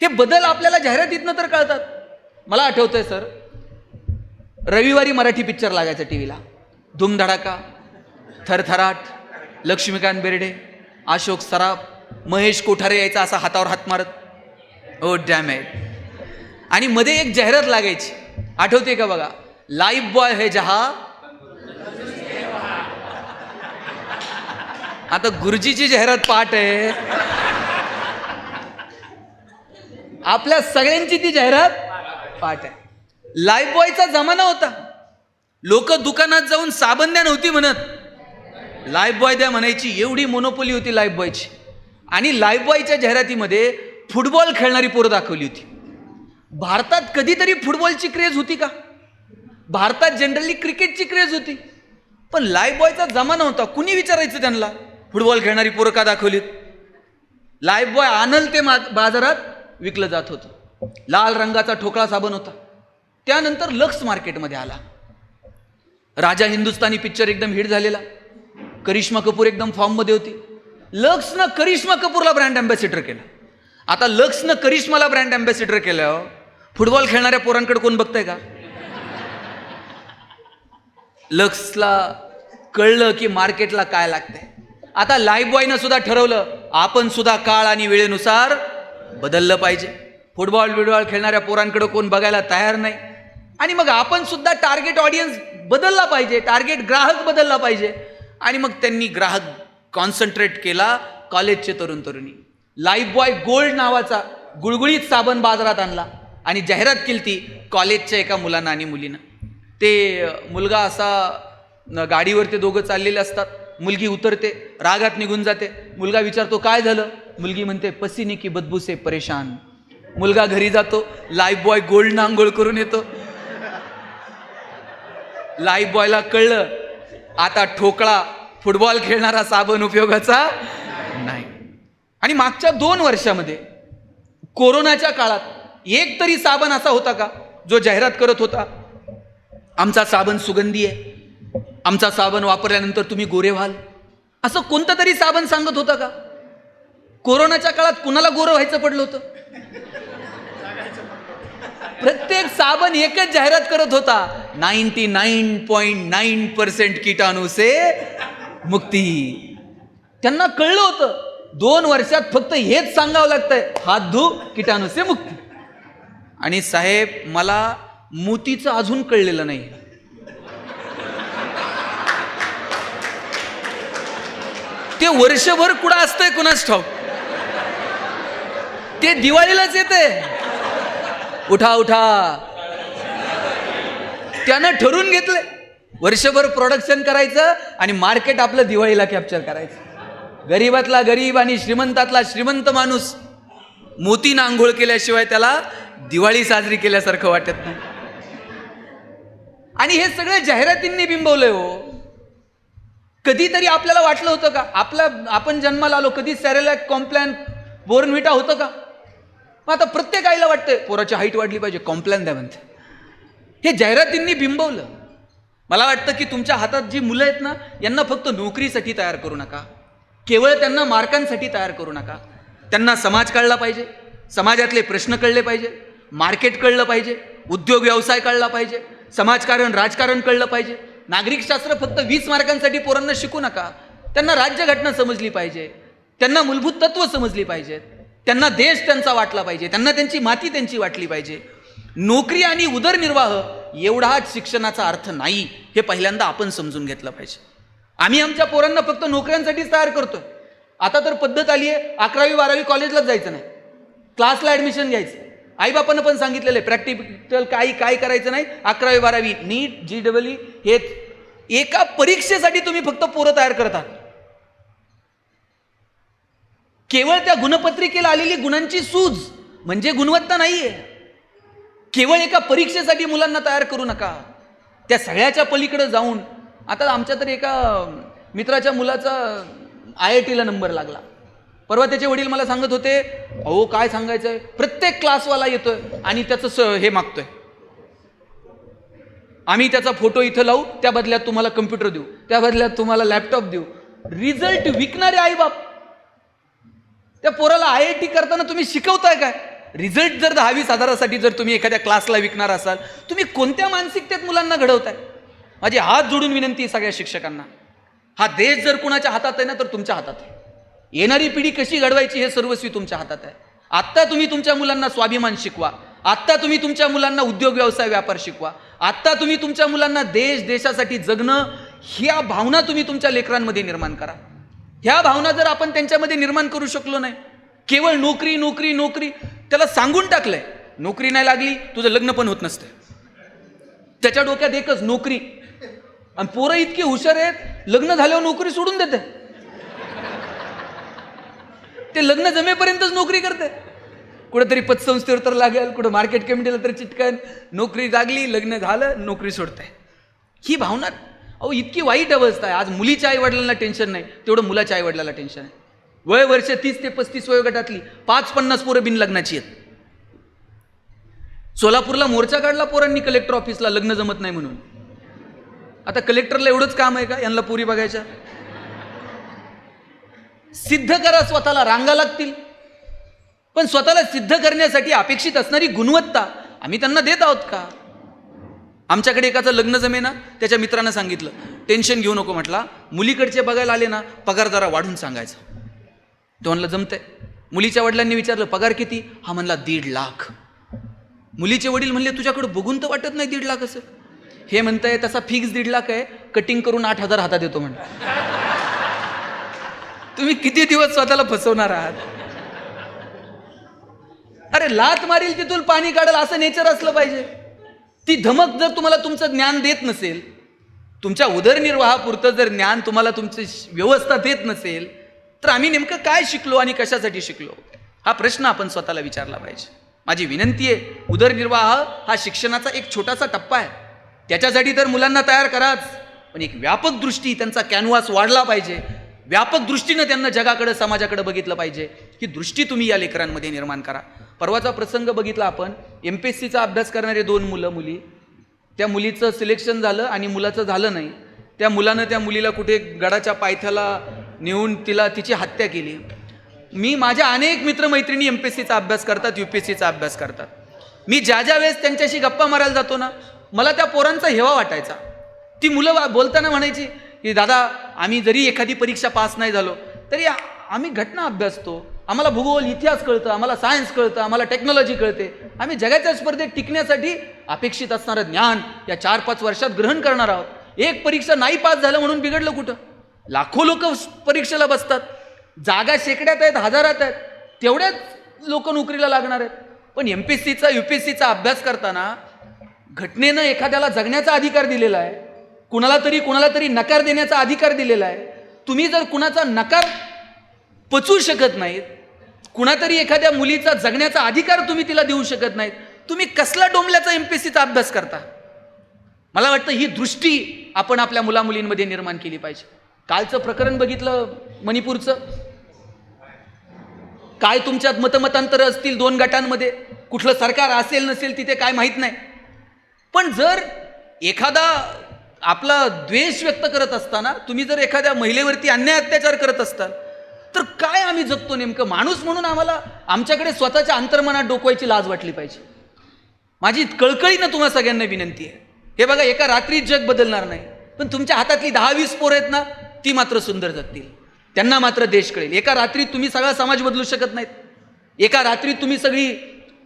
हे बदल आपल्याला जाहिरातीतनं तर कळतात. मला आठवतंय सर, रविवारी मराठी पिक्चर लागायचा टीव्हीला. धूमधडाका, थरथराट, लक्ष्मीकांत बेर्डे, अशोक सराफ, महेश कोठारे यायचा असा हातावर हात मारत, ओ डॅम इट. आणि मध्ये एक जाहिरात लागायची, आठवते का बघा? लाईफ बॉय है जहा. आता गुरुजीची जाहिरात पाठ आहे, आपल्या सगळ्यांची ती जाहिरात पाठ आहे. लाईफ बॉयचा जमाना होता. लोक दुकानात जाऊन साबण द्या नव्हती म्हणत, लाईफ बॉय द्या म्हणायची. एवढी मोनोपोली होती लाईफ बॉयची. आणि लाईफ बॉयच्या जाहिरातीमध्ये फुटबॉल खेळणारी पोरं दाखवली होती. भारतात कधीतरी फुटबॉलची क्रेज होती का? भारतात जनरली क्रिकेटची क्रेज होती. पण लाईफ बॉयचा जमाना होता. कुणी विचारायचं त्यांना फुटबॉल खेळणारी पोरं का दाखवलीत? लाईफ बॉय आणल ते बाजारात विकलं जात होतं. लाल रंगाचा ठोकळा साबण होता. त्यानंतर लक्स मार्केटमध्ये आला. राजा हिंदुस्तानी पिक्चर एकदम हिट झालेला. करिश्मा कपूर एकदम फॉर्ममध्ये होती. लक्सनं करिश्मा कपूरला ब्रँड अँबॅसिडर केलं. आता लक्सनं करिश्माला ब्रँड अँबॅसिडर केलं, फुटबॉल खेळणाऱ्या पोरांकडे कोण बघतंय का? लक्सला कळलं की मार्केटला काय लागतंय. आता लाईफ बॉयनं सुद्धा ठरवलं, आपण सुद्धा काळ आणि वेळेनुसार बदललं पाहिजे. फुटबॉल खेळणाऱ्या पोरांकडे कोण बघायला तयार नाही. आणि मग आपण सुद्धा टार्गेट ऑडियन्स बदलला पाहिजे, टार्गेट ग्राहक बदलला पाहिजे. आणि मग त्यांनी ग्राहक कॉन्सन्ट्रेट केला, कॉलेजचे तरुण तरुणी. लाईफ बॉय गोल्ड नावाचा गुळगुळीत साबण बाजारात आणला आणि जाहिरात केली ती कॉलेजच्या एका मुलांना आणि मुलीनं. ते मुलगा असा गाडीवर ते दोघं चाललेले असतात. मुलगी उतरते, रागात निघून जाते. मुलगा विचारतो काय झालं? मुलगी म्हणते पसीने की बदबू से परेशान. मुलगा घरी जातो, लाईफ बॉय गोल्डनं आंघोळ करून येतो. लाईफ बॉयला कळलं आता ठोकळा फुटबॉल खेळणारा साबण उपयोगाचा नाही. आणि मागच्या 2 वर्षामध्ये कोरोनाच्या काळात एक तरी साबण असा होता का जो जाहिरात करत होता, आमचा साबण सुगंधी आहे, आमचा साबण वापरल्यानंतर तुम्ही गोरे व्हाल? असं कोणतं तरी साबण सांगत होता का? कोरोनाच्या काळात कुणाला गोरं व्हायचं पडलं होतं? प्रत्येक साबण एकच जाहिरात करत होता, 99.9% कीटाणू से मुक्ती. त्यांना कळलं होतं 2 वर्षात फक्त हेच सांगावं लागतंय, हात धु कीटाणू से मुक्ती. आणि साहेब मला मोतीचं अजून कळलेलं नाही. ते वर्षभर कुठं असतंय कुणास ठाऊक, ते दिवाळीलाच येते. उठा उठा, त्यानं ठरवून घेतलंय वर्षभर प्रोडक्शन करायचं आणि मार्केट आपलं दिवाळीला कॅप्चर करायचं. गरीबातला गरीब आणि श्रीमंतातला श्रीमंत माणूस मोतीनं आंघोळ केल्याशिवाय त्याला दिवाळी साजरी केल्यासारखं वाटत नाही. आणि हे सगळं जाहिरातींनी बिंबवलंय. हो, कधीतरी आपल्याला वाटलं होतं का आपण जन्माला आलो कधी सॅरेलॅक, कॉम्प्लॅन, बोर्नव्हिटा होतं का? मग आता प्रत्येक आईला वाटतंय पोराची हाईट वाढली पाहिजे, कॉम्प्लॅन द्या म्हणते. हे जाहिरातींनी बिंबवलं. मला वाटतं की तुमच्या हातात जी मुलं आहेत ना, यांना फक्त नोकरीसाठी तयार करू नका, केवळ त्यांना मार्कांसाठी तयार करू नका. त्यांना समाज कळला पाहिजे, समाजातले प्रश्न कळले पाहिजे, मार्केट कळलं पाहिजे, उद्योग व्यवसाय कळला पाहिजे, समाजकारण राजकारण कळलं पाहिजे. नागरिकशास्त्र फक्त 20 मार्कांसाठी पोरांना शिकू नका. त्यांना राज्यघटना समजली पाहिजे, त्यांना मूलभूत तत्व समजली पाहिजेत, त्यांना देश त्यांचा वाटला पाहिजे, त्यांना त्यांची माती त्यांची वाटली पाहिजे. नोकरी आणि उदरनिर्वाह एवढाच शिक्षणाचा अर्थ नाही, हे पहिल्यांदा आपण समजून घेतलं पाहिजे. आम्ही आमच्या पोरांना फक्त नोकऱ्यांसाठीच तयार करतोय. आता तर पद्धत आली आहे 11वी 12वी कॉलेजलाच जायचं नाही, क्लासला ॲडमिशन घ्यायचं. आईबापानं पण सांगितलेलं आहे प्रॅक्टिकल काय करायचं नाही, 11वी 12वी नीट GEE हे एका परीक्षेसाठी तुम्ही फक्त पोरं तयार करतात. केवळ त्या गुणपत्रिकेला आलेली गुणांची सूज म्हणजे गुणवत्ता नाहीये. केवळ एका परीक्षेसाठी मुलांना तयार करू नका. त्या सगळ्याच्या पलीकडे जाऊन आता आमच्या तर एका मित्राच्या मुलाचा IITला नंबर लागला. परवा त्याचे वडील मला सांगत होते, अहो काय सांगायचंय, प्रत्येक क्लासवाला येतोय आणि त्याचं हे मागतोय, आम्ही त्याचा फोटो इथं लावू, त्या बदल्यात तुम्हाला कम्प्युटर देऊ, त्या बदल्यात तुम्हाला लॅपटॉप देऊ. रिझल्ट विकणारे आईबाप. त्या पोराला IIT करताना तुम्ही शिकवताय काय? रिझल्ट जर 10,000-20,000साठी जर तुम्ही एखाद्या क्लासला विकणार असाल, तुम्ही कोणत्या मानसिकतेत मुलांना घडवताय? माझी हात जोडून विनंती आहे सगळ्या शिक्षकांना, हा देश जर कुणाच्या हातात आहे ना तर तुमच्या हातात आहे. येणारी पिढी कशी घडवायची हे सर्वस्वी तुमच्या हातात आहे. आत्ता तुम्ही तुमच्या मुलांना स्वाभिमान शिकवा, आत्ता तुम्ही तुमच्या मुलांना उद्योग व्यवसाय व्यापार शिकवा, आत्ता तुम्ही तुमच्या मुलांना देशासाठी जगणं ह्या भावना तुम्ही तुमच्या लेकरांमध्ये निर्माण करा. ह्या भावना जर आपण त्यांच्यामध्ये निर्माण करू शकलो नाही, केवळ नोकरी नोकरी नोकरी, त्याला सांगून टाकलंय नोकरी नाही लागली तुझं लग्न पण होत नसतं, त्याच्या डोक्यात एकच नोकरी. आणि पोरं इतकी हुशार आहेत, लग्न झाल्यावर नोकरी सोडून देते, ते लग्न जमेपर्यंतच नोकरी करते. कुठेतरी पतसंस्थेवर तर लागेल, कुठं मार्केट कमिटीला तर चिटकन, नोकरी लागली लग्न झालं नोकरी सोडताय. ही भावना अहो इतकी वाईट अवस्था आहे. आज मुलीच्या आईवडिलांना टेन्शन नाही तेवढं मुलाच्या आईवडिलाला टेन्शन आहे. वय वर्ष 30 ते 35 वयोगटातली 5-50 पोरं बिन लग्नाची आहेत. सोलापूरला मोर्चा काढला पोरांनी कलेक्टर ऑफिसला, लग्न जमत नाही म्हणून. आता कलेक्टरला एवढंच काम आहे का यांना पुरी बघायच्या? सिद्ध करा स्वतःला, रांगा लागतील, पण स्वतःला सिद्ध करण्यासाठी अपेक्षित असणारी गुणवत्ता आम्ही त्यांना देत आहोत का? आमच्याकडे एकाचं लग्न जमेना, त्याच्या मित्रानं सांगितलं टेन्शन घेऊ नको, म्हटला मुलीकडचे बघायला आले ना पगार जरा वाढून सांगायचा. तो म्हणलं जमतंय. मुलीच्या वडिलांनी विचारलं पगार किती? हा म्हणला 1.5 लाख. मुलीचे वडील म्हणले तुझ्याकडे बघून तर वाटत नाही 1.5 लाख असं. हे म्हणताय तसा फिक्स 1.5 लाख आहे, कटिंग करून 8,000 हातात येतो म्हणलं. तुम्ही किती दिवस स्वतःला फसवणार आहात? अरे लात मारील तिथून पाणी काढेल असं नेचर असलं पाहिजे. ती धमक जर तुम्हाला तुमचं ज्ञान देत नसेल, तुमच्या उदरनिर्वाहापुरतं जर ज्ञान तुम्हाला तुमची व्यवस्था देत नसेल, तर आम्ही नेमकं काय शिकलो आणि कशासाठी शिकलो हा प्रश्न आपण स्वतःला विचारला पाहिजे. माझी विनंती आहे, उदरनिर्वाह हा शिक्षणाचा एक छोटासा टप्पा आहे, त्याच्यासाठी तर मुलांना तयार कराच, पण एक व्यापक दृष्टी, त्यांचा कॅनव्हास वाढला पाहिजे. व्यापक दृष्टीनं त्यांना जगाकडे समाजाकडे बघितलं पाहिजे. ही दृष्टी तुम्ही या लेकरांमध्ये निर्माण करा. परवाचा प्रसंग बघितला आपण, MPSCचा अभ्यास करणारे 2 मुलं मुली, त्या मुलीचं सिलेक्शन झालं आणि मुलाचं झालं नाही. त्या मुलानं त्या मुलीला कुठे गडाच्या पायथ्याला नेऊन तिची हत्या केली. मी माझ्या अनेक मित्रमैत्रिणी MPSCचा अभ्यास करतात, UPSCचा अभ्यास करतात. मी ज्या वेळेस त्यांच्याशी गप्पा मारायला जातो ना, मला त्या पोरांचा हेवा वाटायचा. ती मुलं बोलताना म्हणायची की दादा आम्ही जरी एखादी परीक्षा पास नाही झालो तरी आम्ही घटना अभ्यासतो, आम्हाला भूगोल इतिहास कळतं, आम्हाला सायन्स कळतं, आम्हाला टेक्नॉलॉजी कळते, आम्ही जगाच्या स्पर्धेत टिकण्यासाठी अपेक्षित असणारं ज्ञान या 4-5 वर्षात ग्रहण करणार आहोत. एक परीक्षा नाही पास झालं म्हणून बिघडलं कुठं? लाखो लोक परीक्षेला बसतात, जागा शेकड्यात आहेत, हजारात आहेत, तेवढ्याच लोक नोकरीला लागणार आहेत. पण MPSCचा UPSCचा अभ्यास करताना घटनेनं एखाद्याला जगण्याचा अधिकार दिलेला आहे, कुणाला तरी नकार देण्याचा अधिकार दिलेला आहे. तुम्ही जर कुणाचा नकार पचवू शकत नाहीत, कुणातरी एखाद्या मुलीचा जगण्याचा अधिकार तुम्ही तिला देऊ शकत नाहीत, तुम्ही कसला डोंबल्याचा MPSCचा अभ्यास करता? मला वाटतं ही दृष्टी आपण आपल्या मुलामुलींमध्ये निर्माण केली पाहिजे. कालचं प्रकरण बघितलं मणिपूरचं, काय तुमच्यात मतमतांतर असतील 2 गटांमध्ये, कुठलं सरकार असेल नसेल तिथे काय माहीत नाही, पण जर एखादा आपला द्वेष व्यक्त करत असताना तुम्ही जर एखाद्या महिलेवरती अन्याय अत्याचार करत असताल तर काय आम्ही जगतो नेमकं? माणूस म्हणून आम्हाला आमच्याकडे स्वतःच्या अंतर्मनात डोकवायची लाज वाटली पाहिजे. माझी कळकळीनं तुम्हा सगळ्यांना विनंती आहे. हे बघा, एका रात्रीत जग बदलणार नाही, पण तुमच्या हातातली 10-20 पोरं आहेत ना, ती मात्र सुंदर जगतील. त्यांना मात्र देश कळेल. एका रात्रीत तुम्ही सगळा समाज बदलू शकत नाहीत. एका रात्रीत तुम्ही सगळी,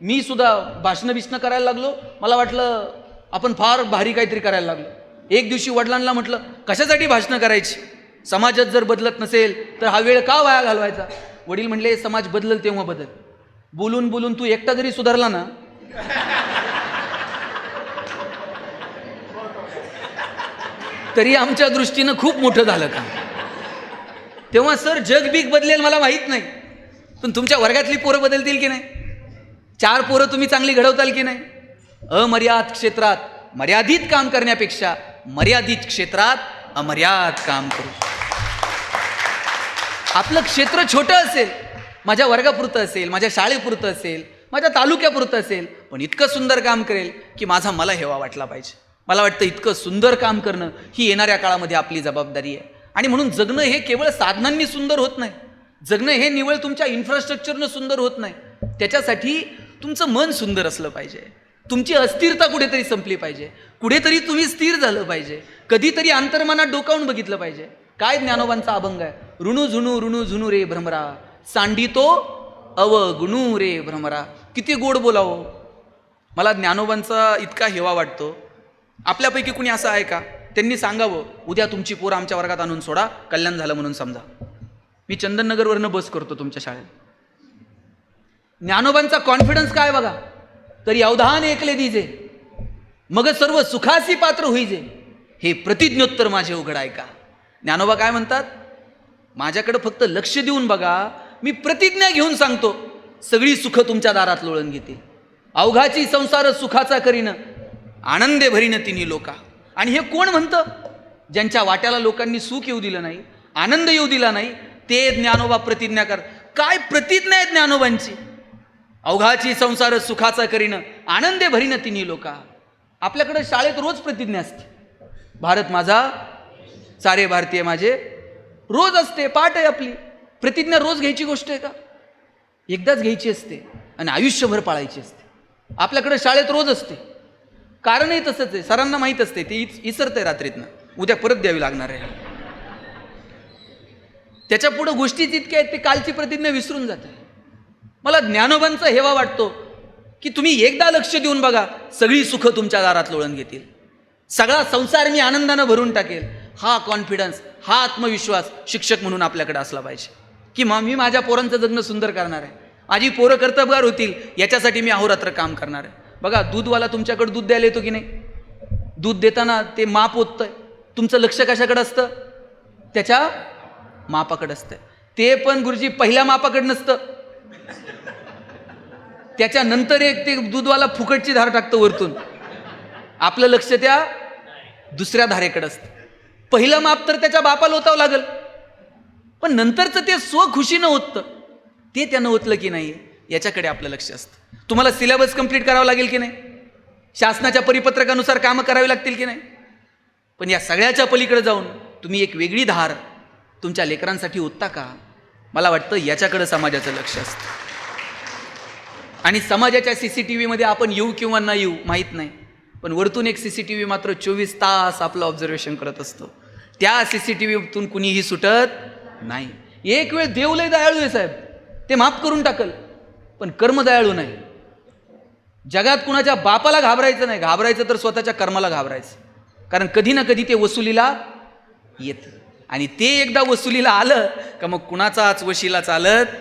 मी सुद्धा भाषणं करायला लागलो, मला वाटलं आपण फार भारी काहीतरी करायला लागलो. एक दिवशी वडिलांना म्हटलं, कशासाठी भाषणं करायची? समाजात जर बदलत नसेल तर हा वेळ का वाया घालवायचा? वडील म्हणले, समाज बदलल तेव्हा बदल. बोलून बोलून तू एकटा जरी सुधारला ना, तरी आमच्या दृष्टीनं खूप मोठं झालं का. तेव्हा सर जग बीग बदलेल मला माहीत नाही, पण तुमच्या वर्गातली पोरं बदलतील की नाही? 4 पोरं तुम्ही चांगली घडवताल की नाही? अमर्याद क्षेत्रात मर्यादित काम करण्यापेक्षा मर्यादित क्षेत्रात अमर्याद काम करू. आपलं क्षेत्र छोटं असेल, माझ्या वर्गापुरतं असेल, माझ्या शाळेपुरतं असेल, माझ्या तालुक्यापुरतं असेल, पण इतकं सुंदर काम करेल की माझा मला हेवा वाटला पाहिजे. मला वाटतं इतकं सुंदर काम करणं ही येणाऱ्या काळामध्ये आपली जबाबदारी आहे. आणि म्हणून जगणं हे केवळ साधनांनी सुंदर होत नाही. जगणं हे निवळ तुमच्या इन्फ्रास्ट्रक्चरनं सुंदर होत नाही. त्याच्यासाठी तुमचं मन सुंदर असलं पाहिजे. तुमची अस्थिरता कुठेतरी संपली पाहिजे. कुठेतरी तुम्ही स्थिर झालं पाहिजे. कधीतरी अंतर्मनात डोकावून बघितलं पाहिजे. काय ज्ञानोबांचा अभंग आहे, ऋणू झुनू रे भ्रमरा, सांडितो अवगुणू रे भ्रमरा. किती गोड बोलावं. मला ज्ञानोबांचा इतका हेवा वाटतो. आपल्यापैकी कुणी असं आहे का, त्यांनी सांगावं, उद्या तुमची पोरं आमच्या वर्गात आणून सोडा, कल्याण झालं म्हणून समजा. मी चंदननगरवरनं बस करतो तुमच्या शाळेत. ज्ञानोबांचा कॉन्फिडन्स काय बघा. तरी अवधान ऐकले दीजे, मग सर्व सुखासी पात्र होईजे, हे प्रतिज्ञोत्तर माझे उघड ऐका. ज्ञानोबा काय म्हणतात, माझ्याकडे फक्त लक्ष देऊन बघा, मी प्रतिज्ञा घेऊन सांगतो, सगळी सुख तुमच्या दारात लोळून घेतील. अवघाची संसार सुखाचा करीन, आनंदे भरीन तिन्ही लोका. आणि हे कोण म्हणतं? ज्यांच्या वाट्याला लोकांनी सुख येऊ दिलं नाही, आनंद येऊ दिला नाही, ते ज्ञानोबा प्रतिज्ञा कर. काय प्रतिज्ञा आहे ज्ञानोबांची? अवघाची संसार सुखाचा करीन, आनंदे भरीन तिन्ही लोका. आपल्याकडे शाळेत रोज प्रतिज्ञा असते. भारत माझा, सारे भारतीय माझे, रोज असते, पाठ आहे आपली. प्रतिज्ञा रोज घ्यायची गोष्ट आहे का? एकदाच घ्यायची असते आणि आयुष्यभर पाळायची असते. आपल्याकडे शाळेत रोज असते. कारणही तसंच आहे. सरांना माहीत असते, ते इसरतंय रात्रीतनं, उद्या परत द्यावी लागणार आहे. त्याच्या पुढं गोष्टीच इतक्या आहेत, ते कालची प्रतिज्ञा विसरून जाते. मला ज्ञानोबांचा हेवा वाटतो की तुम्ही एकदा लक्ष देऊन बघा, सगळी सुख तुमच्या दारात लोळून घेतील. सगळा संसार मी आनंदानं भरून टाकेल. हा कॉन्फिडन्स, हा आत्मविश्वास शिक्षक म्हणून आपल्याकडे असला पाहिजे की मी माझ्या पोरांचं जगणं सुंदर करणार आहे. माझी पोरं कर्तबगार होतील याच्यासाठी मी अहोरात्र काम करणार आहे. बघा, दूधवाला तुमच्याकडे दूध द्यायला येतो की नाही? दूध देताना ते माप ओततंय, तुमचं लक्ष कशाकडे असतं? त्याच्या मापाकडे असतं. ते पण गुरुजी पहिल्या मापाकडे नसतं, त्याच्यानंतर एक ते दूधवाला फुकटची धार टाकतं वरतून. आपलं लक्ष त्या दुसऱ्या धारेकडे असतं. पहिलं माप तर त्याच्या बापाला ओतावं लागल, पण नंतरचं ते स्वखुशीनं ओततं, ते त्यानं ओतलं की नाही याच्याकडे आपलं लक्ष असतं. तुम्हाला सिलेबस कंप्लीट करावं लागेल की नाही? शासनाच्या परिपत्रकानुसार कामं करावी लागतील की नाही? पण या सगळ्याच्या पलीकडे जाऊन तुम्ही एक वेगळी धार तुमच्या लेकरांसाठी ओतता का? मला वाटतं याच्याकडे समाजाचं लक्ष असतं. आणि समाजाच्या CCTVमध्ये आपण येऊ किंवा न येऊ माहीत नाही, पण वरतून एक CCTV मात्र 24 तास आपलं ऑब्झर्वेशन करत असतो. त्या CCTVतून कुणीही सुटत नाही. एक वेळ देव लय दयाळू आहे साहेब, ते माफ करून टाकल, पण कर्म दयाळू नाही. जगात कुणाच्या बापाला घाबरायचं नाही, घाबरायचं तर स्वतःच्या कर्माला घाबरायचं. कारण कधी ना कधी ते वसुलीला येतं, आणि ते एकदा वसुलीला आलं का मग कुणाचाच वशीला चालत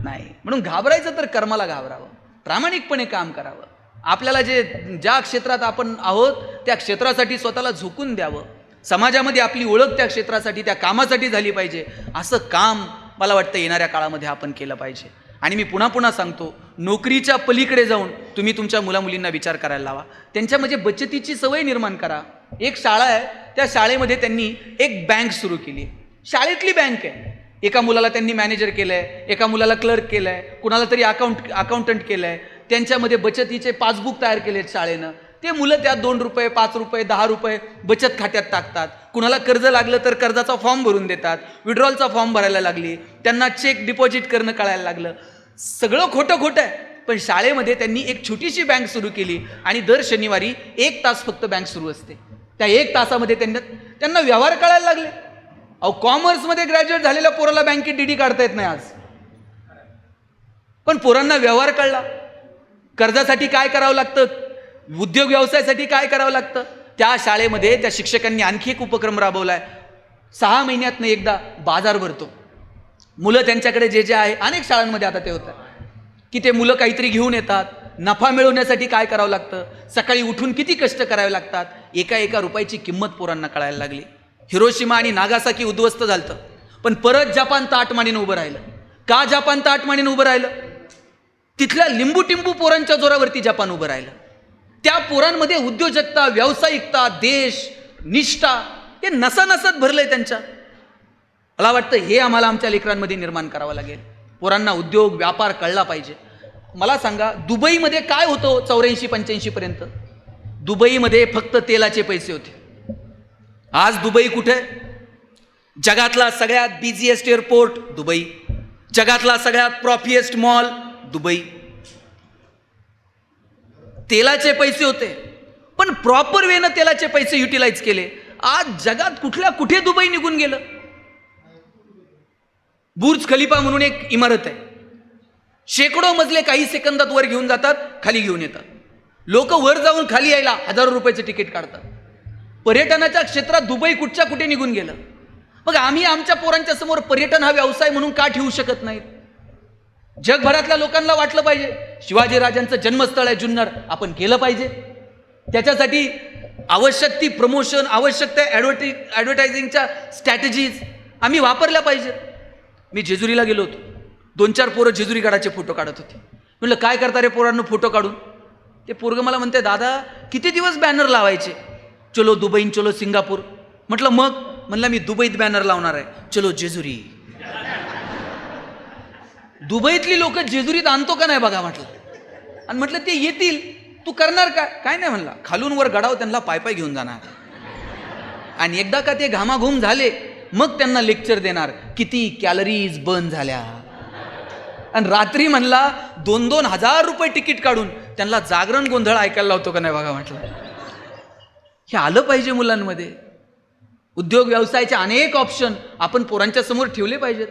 नाही. म्हणून घाबरायचं तर कर्माला घाबरावं, प्रामाणिकपणे काम करावं. आपल्याला ज्या क्षेत्रात आपण आहोत त्या क्षेत्रासाठी स्वतःला झोकून द्यावं. समाजामध्ये आपली ओळख त्या क्षेत्रासाठी, त्या कामासाठी झाली पाहिजे. असं काम मला वाटतं येणाऱ्या काळामध्ये आपण केलं पाहिजे. आणि मी पुन्हा पुन्हा सांगतो, नोकरीच्या पलीकडे जाऊन तुम्ही तुमच्या मुलामुलींना विचार करायला लावा. त्यांच्यामध्ये बचतीची सवय निर्माण करा. एक शाळा आहे, त्या शाळेमध्ये त्यांनी एक बँक सुरू केली. शाळेतली बँक आहे. एका मुलाला त्यांनी मॅनेजर केलं आहे, एका मुलाला क्लर्क केलं आहे, कुणाला तरी अकाउंटंट केलं आहे. त्यांच्यामध्ये बचतीचे पासबुक तयार केलेत शाळेनं. ते मुलं त्यात 2 रुपये 5 रुपये 10 रुपये बचत खात्यात टाकतात. कुणाला कर्ज लागलं तर कर्जाचा फॉर्म भरून देतात, विड्रॉलचा फॉर्म भरायला लागली, त्यांना चेक डिपॉझिट करणं कळायला लागलं. सगळं खोटं खोटं आहे. पण शाळेमध्ये त्यांनी एक छोटीशी बँक सुरू केली आणि दर शनिवारी 1 तास फक्त बँक सुरू असते. त्या 1 तासामध्ये त्यांना व्यवहार कळायला लागले. अहो, कॉमर्समध्ये ग्रॅज्युएट झालेल्या पोराला बँकेत डीडी काढता येत नाही आज, पण पोरांना व्यवहार कळला. कर्जासाठी काय करावं लागतं, उद्योग व्यवसायासाठी काय करावं लागतं. त्या शाळेमध्ये त्या शिक्षकांनी आणखी एक उपक्रम राबवलाय. 6 महिन्यातनं एकदा बाजार भरतो. मुलं त्यांच्याकडे जे जे आहे, अनेक शाळांमध्ये आता ते होतं की ते मुलं काहीतरी घेऊन येतात. नफा मिळवण्यासाठी काय करावं लागतं, सकाळी उठून किती कष्ट करावे लागतात, एका एका रुपयाची किंमत पोरांना कळायला लागली. हिरोशिमा आणि नागासाकी उद्ध्वस्त झालं, पण परत जपान ताटमानीनं उभं राहिलं. का जपान ताटमानीनं उभं राहिलं? तिथल्या लिंबू टिंबू पोरांच्या जोरावरती जपान उभं राहिलं. त्या पोरांमध्ये उद्योजकता, व्यावसायिकता, देश निष्ठा हे नसानसत भरलंय त्यांच्या. मला वाटतं हे आम्हाला आमच्या लेकरांमध्ये निर्माण करावं लागेल. पोरांना उद्योग व्यापार कळला पाहिजे. मला सांगा, दुबईमध्ये काय होतं 84-85 पर्यंत? दुबईमध्ये फक्त तेलाचे पैसे होते. आज दुबई कुठे? जगातला सगळ्यात बिझीएस्ट एअरपोर्ट दुबई, जगातला सगळ्यात प्रॉफिएस्ट मॉल दुबई. तेलाचे पैसे होते, पण प्रॉपर वेनं तेलाचे पैसे युटिलाइज केले. आज जगात कुठल्या कुठे दुबई निघून गेलं. बुर्ज खलिफा म्हणून एक इमारत आहे, शेकडो मजले काही सेकंदात वर घेऊन जातात, खाली घेऊन येतात. लोक वर जाऊन खाली यायला हजारो रुपयाचे तिकीट काढतात. पर्यटनाच्या क्षेत्रात दुबई कुठच्या कुठे निघून गेलं. मग आम्ही आमच्या पोरांच्या समोर पर्यटन हा व्यवसाय म्हणून का ठेवू शकत नाहीत? जगभरातल्या लोकांना वाटलं पाहिजे शिवाजी राजांचं जन्मस्थळ आहे जुन्नर, आपण केलं पाहिजे. त्याच्यासाठी आवश्यक ती प्रमोशन, आवश्यक त्या ॲडव्हर्टायझिंगच्या स्ट्रॅटेजीज आम्ही वापरल्या पाहिजेत. मी जेजुरीला गेलो होतो. 2-4 पोरं जेजुरी गडाचे फोटो काढत होते. म्हटलं काय करता रे पोरांनो फोटो काढून? ते पोरगं मला म्हणते, दादा किती दिवस बॅनर लावायचे, चलो दुबईन चलो सिंगापूर. म्हटलं मग? म्हणलं मी दुबईत बॅनर लावणार आहे, चलो जेजुरी. दुबईतली लोक जेजुरीत आणतो का नाही बघा म्हटलं. आणि म्हटलं ते येतील, तू करणार काय? काय नाही म्हणला, खालून वर गडाव त्यांना पाय पाय घेऊन जाणार, आणि एकदा का ते घामाघूम झाले मग त्यांना लेक्चर देणार किती कॅलरीज बर्न झाल्या. आणि रात्री म्हणला 2-2 हजार रुपये तिकीट काढून त्यांना जागरण गोंधळ ऐकायला लावतो का नाही बघा म्हटलं. हे आलं पाहिजे मुलांमध्ये. उद्योग व्यवसायाचे अनेक ऑप्शन आपण पोरांच्या समोर ठेवले पाहिजेत.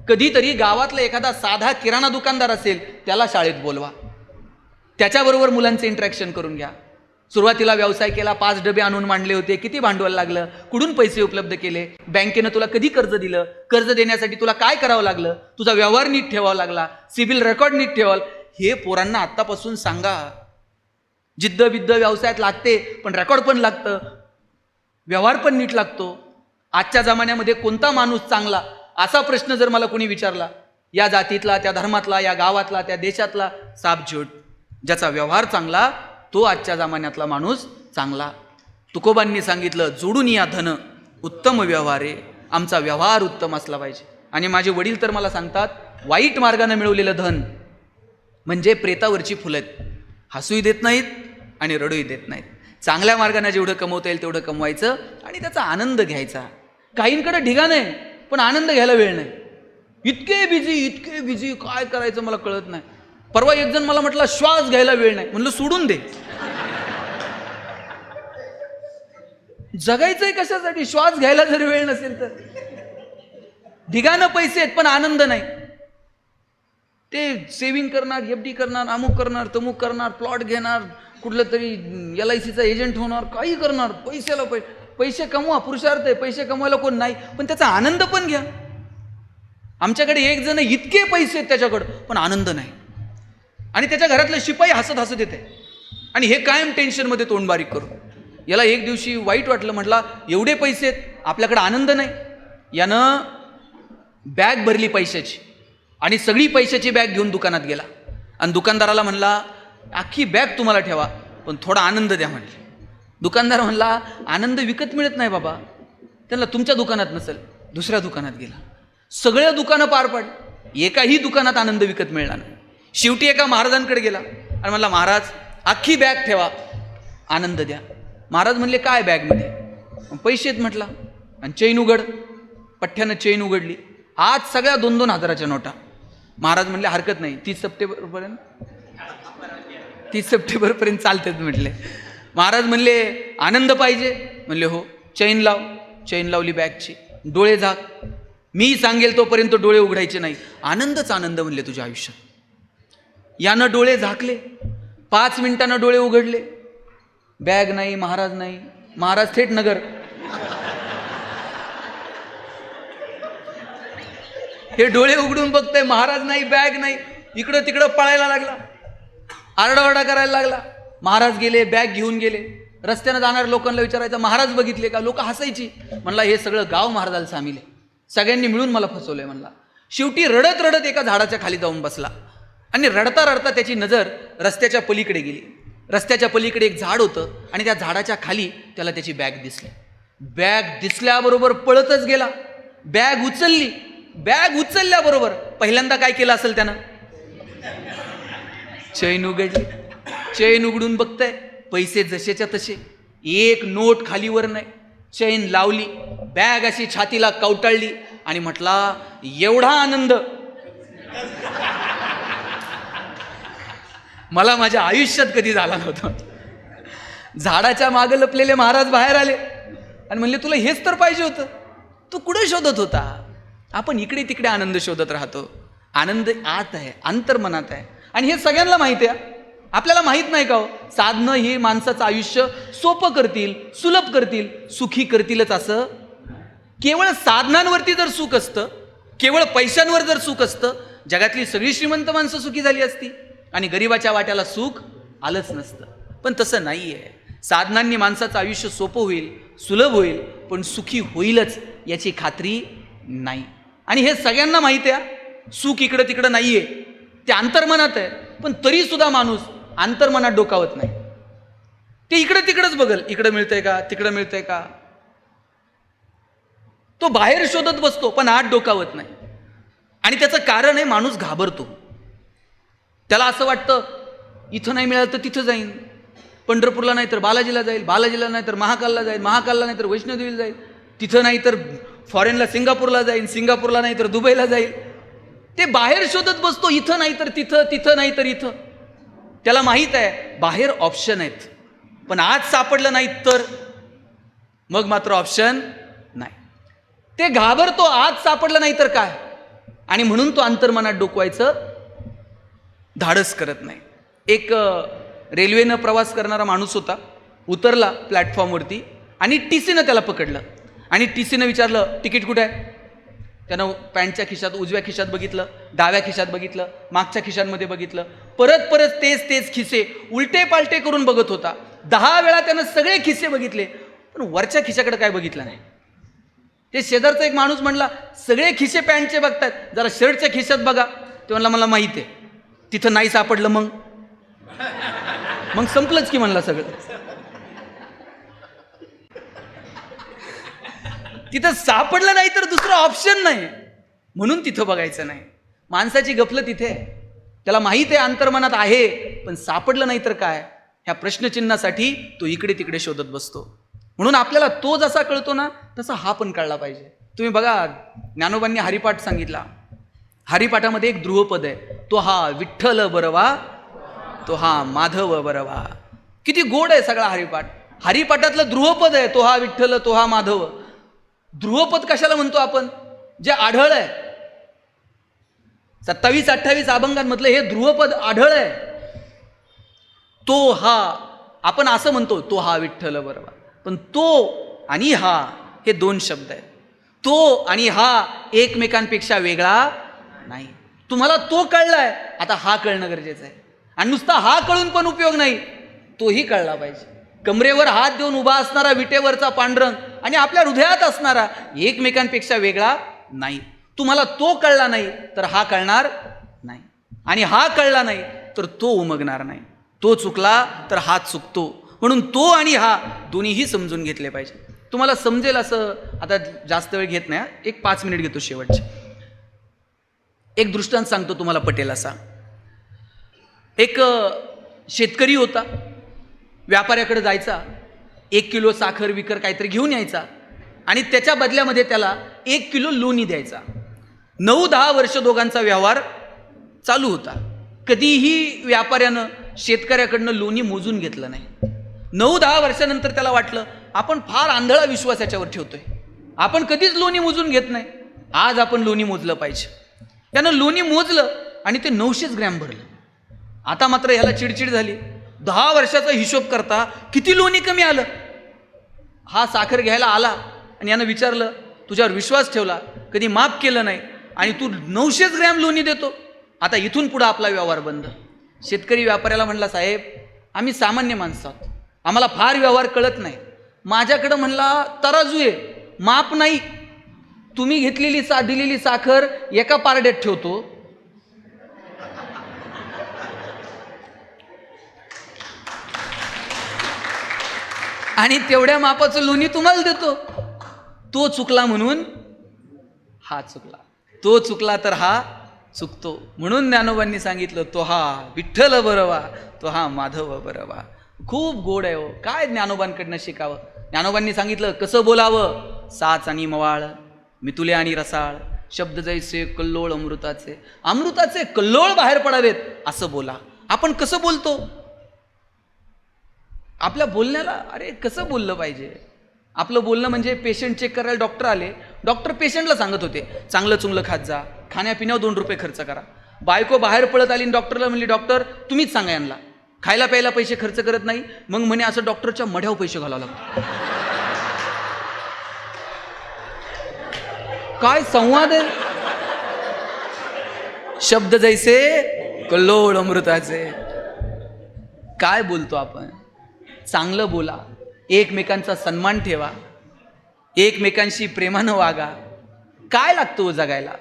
कधीतरी गावातला एखादा साधा किराणा दुकानदार असेल त्याला शाळेत बोलवा, त्याच्याबरोबर मुलांचे इंटरॅक्शन करून घ्या. सुरुवातीला व्यवसाय केला, 5 डबे आणून मांडले होते, किती भांडवल लागलं, कुठून पैसे उपलब्ध केले, बँकेनं तुला कधी कर्ज दिलं, कर्ज देण्यासाठी तुला काय करावं लागलं, तुझा व्यवहार नीट ठेवावा लागला, सिबिल रेकॉर्ड नीट ठेवाल, हे पोरांना आत्तापासून सांगा. जिद्द बिद्द व्यवसायात लागते, पण रेकॉर्ड पण लागतं, व्यवहार पण नीट लागतो. आजच्या जमान्यामध्ये कोणता माणूस चांगला असा प्रश्न जर मला कोणी विचारला, या जातीतला, त्या धर्मातला, या गावातला, त्या देशातला, सापझोट. ज्याचा व्यवहार चांगला तो आजच्या जमान्यातला माणूस चांगला. तुकोबांनी सांगितलं, जोडून या धन उत्तम व्यवहारे. आमचा व्यवहार उत्तम असला पाहिजे. आणि माझे वडील तर मला सांगतात, वाईट मार्गाने मिळवलेलं धन म्हणजे प्रेतावरची फुलं आहेत, हसूही देत नाहीत आणि रडूही देत नाहीत. चांगल्या मार्गाने जेवढं कमवता येईल तेवढं कमवायचं आणि त्याचा आनंद घ्यायचा. काहींकडे ढिगाण आहे पण आनंद घ्यायला वेळ नाही, इतके बिझी काय करायचं मला कळत नाही. परवा एक जण मला म्हटलं श्वास घ्यायला वेळ नाही. म्हणलं सोडून दे, जगायचंय कशासाठी? श्वास घ्यायला जर वेळ नसेल तर. ढिगाणं पैसे आहेत पण आनंद नाही. ते सेव्हिंग करणार, FD करणार, अमुक करणार, तमुक करणार, प्लॉट घेणार, कुठलं तरी LICचा एजंट होणार, काही करणार. पैशाला पैसे कमवा, पुरुषार्थ आहे, पैसे कमवायला कोण नाही, पण त्याचा आनंद पण घ्या. आमच्याकडे एक जण इतके पैसे आहेत त्याच्याकडं पण आनंद नाही, आणि त्याच्या घरातले शिपाई हसत हसत येते, आणि हे कायम टेन्शनमध्ये तोंड बारीक करून. याला एक दिवशी वाईट वाटलं, म्हटला एवढे पैसे आहेत आपल्याकडे आनंद नाही. यानं बॅग भरली पैशाची आणि सगळी पैशाची बॅग घेऊन दुकानात गेला आणि दुकानदाराला म्हणला, अख्खी बॅग तुम्हाला ठेवा पण थोडा आनंद द्या म्हणले. दुकानदार म्हणला, आनंद विकत मिळत नाही बाबा. त्यांना तुमच्या दुकानात नसेल, दुसऱ्या दुकानात गेला, सगळ्या दुकानं पार पाडली, एकाही दुकानात आनंद विकत मिळला नाही. शेवटी एका महाराजांकडे गेला आणि म्हणला, महाराज अख्खी बॅग ठेवा आनंद द्या. महाराज म्हणले काय बॅगमध्ये? पैसे आहेत म्हटला. आणि चैन उघड. पठ्ठ्यानं चैन उघडली. आज सगळ्या 2-2 हजाराच्या नोटा. महाराज म्हणले हरकत नाही, 30 सप्टेंबरपर्यंत चालतात म्हटले. महाराज म्हणले आनंद पाहिजे? म्हणले हो. चैन लाव. चैन लावली बॅगची. डोळे झाक. मी सांगेल तोपर्यंत डोळे उघडायचे नाही. आनंदच आनंद म्हणले तुझ्या आयुष्यात. यानं डोळे झाकले. 5 मिनिटानं डोळे उघडले. बॅग नाही, महाराज नाही. महाराज थेट नगर. हे डोळे उघडून बघताय, महाराज नाही, बॅग नाही. इकडं तिकडं पळायला लागला, आरडाओरडा करायला लागला. महाराज गेले, बॅग घेऊन गेले. रस्त्यानं जाणाऱ्या लोकांना विचारायचं महाराज बघितले का? लोक हसायची. म्हणला हे सगळं गाव महाराजाला सामील आहे, सगळ्यांनी मिळून मला फसवलंय म्हणला. शेवटी रडत रडत एका झाडाच्या खाली जाऊन बसला आणि रडता रडता त्याची नजर रस्त्याच्या पलीकडे गेली. रस्त्याच्या पलीकडे एक झाड होतं आणि त्या झाडाच्या खाली त्याला त्याची बॅग दिसली. बॅग दिसल्याबरोबर पळतच गेला. बॅग उचलली. बॅग उचलल्याबरोबर पहिल्यांदा काय केलं असेल त्यानं? चैन उघडली. चैन उघडून बघताय, पैसे जसेच्या तसे, एक नोट खालीवर नाही. चैन लावली. बॅग अशी छातीला कवटाळली आणि म्हटला एवढा आनंद मला माझ्या आयुष्यात कधी झाला नव्हता. झाडाच्या मागं लपलेले महाराज बाहेर आले आणि म्हणले तुला हेच तर पाहिजे होतं, तू कुठे शोधत होता? आपण इकडे तिकडे आनंद शोधत राहतो. आनंद आत आहे, अंतर्मनात आहे. आणि हे सगळ्यांना माहिती आहे. आपल्याला माहित नाही का हो, साधनं हे माणसाचं आयुष्य सोपं करतील, सुलभ करतील, सुखी करतीलच असं? केवळ साधनांवरती जर सुख असतं, केवळ पैशांवर जर सुख असतं, जगातली सगळी श्रीमंत माणसं सुखी झाली असती आणि गरिबाच्या वाट्याला सुख आलंच नसतं. पण तसं नाही आहे. साधनांनी माणसाचं आयुष्य सोपं होईल, सुलभ होईल, पण सुखी होईलच याची खात्री नाही. आणि हे सगळ्यांना माहिती आहे. सुख इकडं तिकडं नाही आहे, ते अंतर्मनात आहे. पण तरी सुद्धा माणूस अंतर्मनात डोकावत नाही. ते इकडं तिकडंच बघल, इकडं मिळतंय का, तिकडं मिळतंय का. तो बाहेर शोधत बसतो पण आत डोकावत नाही. आणि त्याचं कारण आहे माणूस घाबरतो. त्याला असं वाटतं इथं नाही मिळालं तर तिथं जाईन, पंढरपूरला नाही तर बालाजीला जाईल, बालाजीला नाही तर महाकालला जाईल, महाकालला नाही तर वैष्णोदेवीला जाईल, तिथं नाही तर फॉरेनला सिंगापूरला जाईल, सिंगापूरला नाही तर दुबईला जाईल. ते बाहेर शोधत बसतो, इथं नाही तर तिथं, तिथं नाही तर इथं. त्याला माहीत आहे बाहेर ऑप्शन आहेत, पण आज सापडलं नाही तर मग मात्र ऑप्शन नाही. ते घाबरतो, आज सापडलं नाही तर काय, आणि म्हणून तो अंतर्मनात डोकवायचं धाडस करत नाही. एक रेल्वेनं प्रवास करणारा माणूस होता. उतरला प्लॅटफॉर्मवरती आणि टीसीनं त्याला पकडलं आणि टीसीनं विचारलं तिकीट कुठे आहे? त्यानं पॅन्टच्या खिशात, उजव्या खिशात बघितलं, डाव्या खिशात बघितलं, मागच्या खिशांमध्ये बघितलं. परत परत तेच खिसे उलटे पालटे करून बघत होता. 10 वेळा त्यानं सगळे खिसे बघितले, पण वरच्या खिशाकडे काय बघितलं नाही. ते शेजारचा एक माणूस म्हणला सगळे खिसे पॅन्टचे बघतात, जरा शर्टच्या खिशात बघा. ते म्हणला मला माहिती आहे. तिथं नाही सापडलं मग संपलंच की म्हणला सगळं. तिथं सापडलं नाही तर दुसरं ऑप्शन नाही, म्हणून तिथं बघायचं नाही. माणसाची गफलत तिथे. त्याला माहित आहे अंतर्मनात आहे, पण सापडलं नाही तर काय, ह्या प्रश्नचिन्हासाठी तो इकडे तिकडे शोधत बसतो. म्हणून आपल्याला तो जसा कळतो ना तसा हा पण कळला पाहिजे. तुम्ही बघा, ज्ञानोबांनी हरिपाठ सांगितला. हरिपाठामध्ये एक ध्रुवपद आहे, तो हा विठ्ठल बरवा, तो हा माधव बरवा. किती गोड आहे सगळा हरिपाठ. हरिपाठातलं ध्रुवपद आहे, तो हा विठ्ठल, तो हा माधव. ध्रुवपद कशाला म्हणतो आपण? जे आढळ आहे. 27-28 अभंगांमधलं हे ध्रुवपद आढळ आहे. तो हा आपण असं म्हणतो, तो हा विठ्ठल बरवा. पण तो आणि हा हे 2 शब्द आहेत. तो आणि हा एकमेकांपेक्षा वेगळा नाही. तुम्हाला तो कळलाय, आता हा कळणं गरजेचं आहे. आणि नुसता हा कळून पण उपयोग नाही, तोही कळला पाहिजे. कमरेवर हात देऊन उभा असणारा विटेवरचा पांडुरंग आणि आपल्या हृदयात असणारा एकमेकांपेक्षा वेगळा नाही. तुम्हाला तो कळला नाही तर हा कळणार नाही, आणि हा कळला नाही तर तो उमगणार नाही. तो चुकला तर हा चुकतो. म्हणून तो आणि हा दोन्हीही समजून घेतले पाहिजे. तुम्हाला समजेल असं आता जास्त वेळ घेत नाही, एक 5 मिनिट घेतो शेवटचे. एक दृष्टांत सांगतो तुम्हाला, पटेल असा. एक शेतकरी होता. व्यापाऱ्याकडे जायचा, 1 किलो साखर विकर काहीतरी घेऊन यायचा आणि त्याच्या बदल्यामध्ये त्याला 1 किलो लोणी द्यायचा. 9-10 वर्ष दोघांचा व्यवहार चालू होता. कधीही व्यापाऱ्यानं शेतकऱ्याकडनं लोणी मोजून घेतलं नाही. 9-10 वर्षानंतर त्याला वाटलं आपण फार आंधळा विश्वास याच्यावर ठेवतोय, आपण कधीच लोणी मोजून घेत नाही, आज आपण लोणी मोजलं पाहिजे. त्यानं लोणी मोजलं आणि ते 900 ग्रॅम भरलं. आता मात्र ह्याला चिडचिड झाली. 10 वर्षाचा हिशोब करता किती लोणी कमी आलं. हा साखर घ्यायला आला आणि यानं विचारलं, तुझ्यावर विश्वास ठेवला, कधी माफ केलं नाही आणि तू 900 ग्रॅम लोणी देतो, आता इथून पुढं आपला व्यवहार बंद. शेतकरी व्यापाऱ्याला म्हणला, साहेब आम्ही सामान्य माणसं आहोत, आम्हाला फार व्यवहार कळत नाही, माझ्याकडं म्हणला तराजू आहे, माप नाही, तुम्ही घेतलेली दिलेली साखर एका पारड्यात ठेवतो, आणि तेवढ्या मापाचं लोणी तुम्हाला देतो. तो चुकला म्हणून हा चुकला, तो चुकला तर हा चुकतो. म्हणून ज्ञानोबांनी सांगितलं, तो हा विठ्ठल बरवा, तो हा माधव बरवा. खूप गोड आहे हो. काय ज्ञानोबांकडनं शिकावं. ज्ञानोबांनी सांगितलं कसं बोलावं. साच आणि मवाळ, मितुले आणि रसाळ, शब्द जैसे कल्लोळ अमृताचे, अमृताचे कल्लोळ बाहेर पडावेत असं बोला. आपण कसं बोलतो, आपल्या बोलण्याला अरे कसं बोललं पाहिजे. आपलं बोलणं म्हणजे पेशंट चेक करायला डॉक्टर आले, डॉक्टर पेशंटला सांगत होते चांगलं चुंगलं खात जा, खाण्यापिण्यावर 2 रुपये खर्च करा. बायको बाहेर पळत आली आणि डॉक्टरला म्हणली, डॉक्टर तुम्हीच सांगा यांना, खायला प्यायला पैसे खर्च करत नाही. मग म्हणे असं डॉक्टरच्या मढ्यावर पैसे घालावं लागतो. काय संवाद आहे. शब्द जैसे कल्लोळ अमृताचे. काय बोलतो आपण. चांगलं बोला, एकमेकांचा सन्मान ठेवा, एकमेकांशी प्रेमानं वागा. काय लागतो जगायला.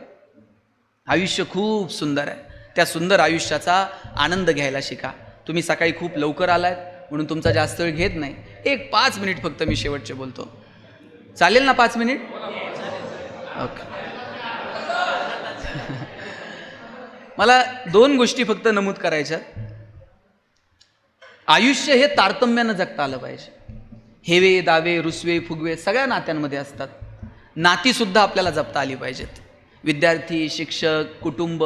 आयुष्य खूप सुंदर आहे, त्या सुंदर आयुष्याचा आनंद घ्यायला शिका. तुम्ही सकाळी खूप लवकर आलात म्हणून तुमचा जास्त वेळ घेत नाही. 5 मिनिट फक्त मी शेवटचे बोलतो, चालेल ना? 5 मिनिट ओके. मला 2 गोष्टी फक्त नमूद करायच्या. आयुष्य हे तारतम्यानं जगता आलं पाहिजे. हेवे दावे रुसवे फुगवे सगळ्या नात्यांमध्ये असतात. नातीसुद्धा आपल्याला जपता आली पाहिजेत. विद्यार्थी, शिक्षक, कुटुंब,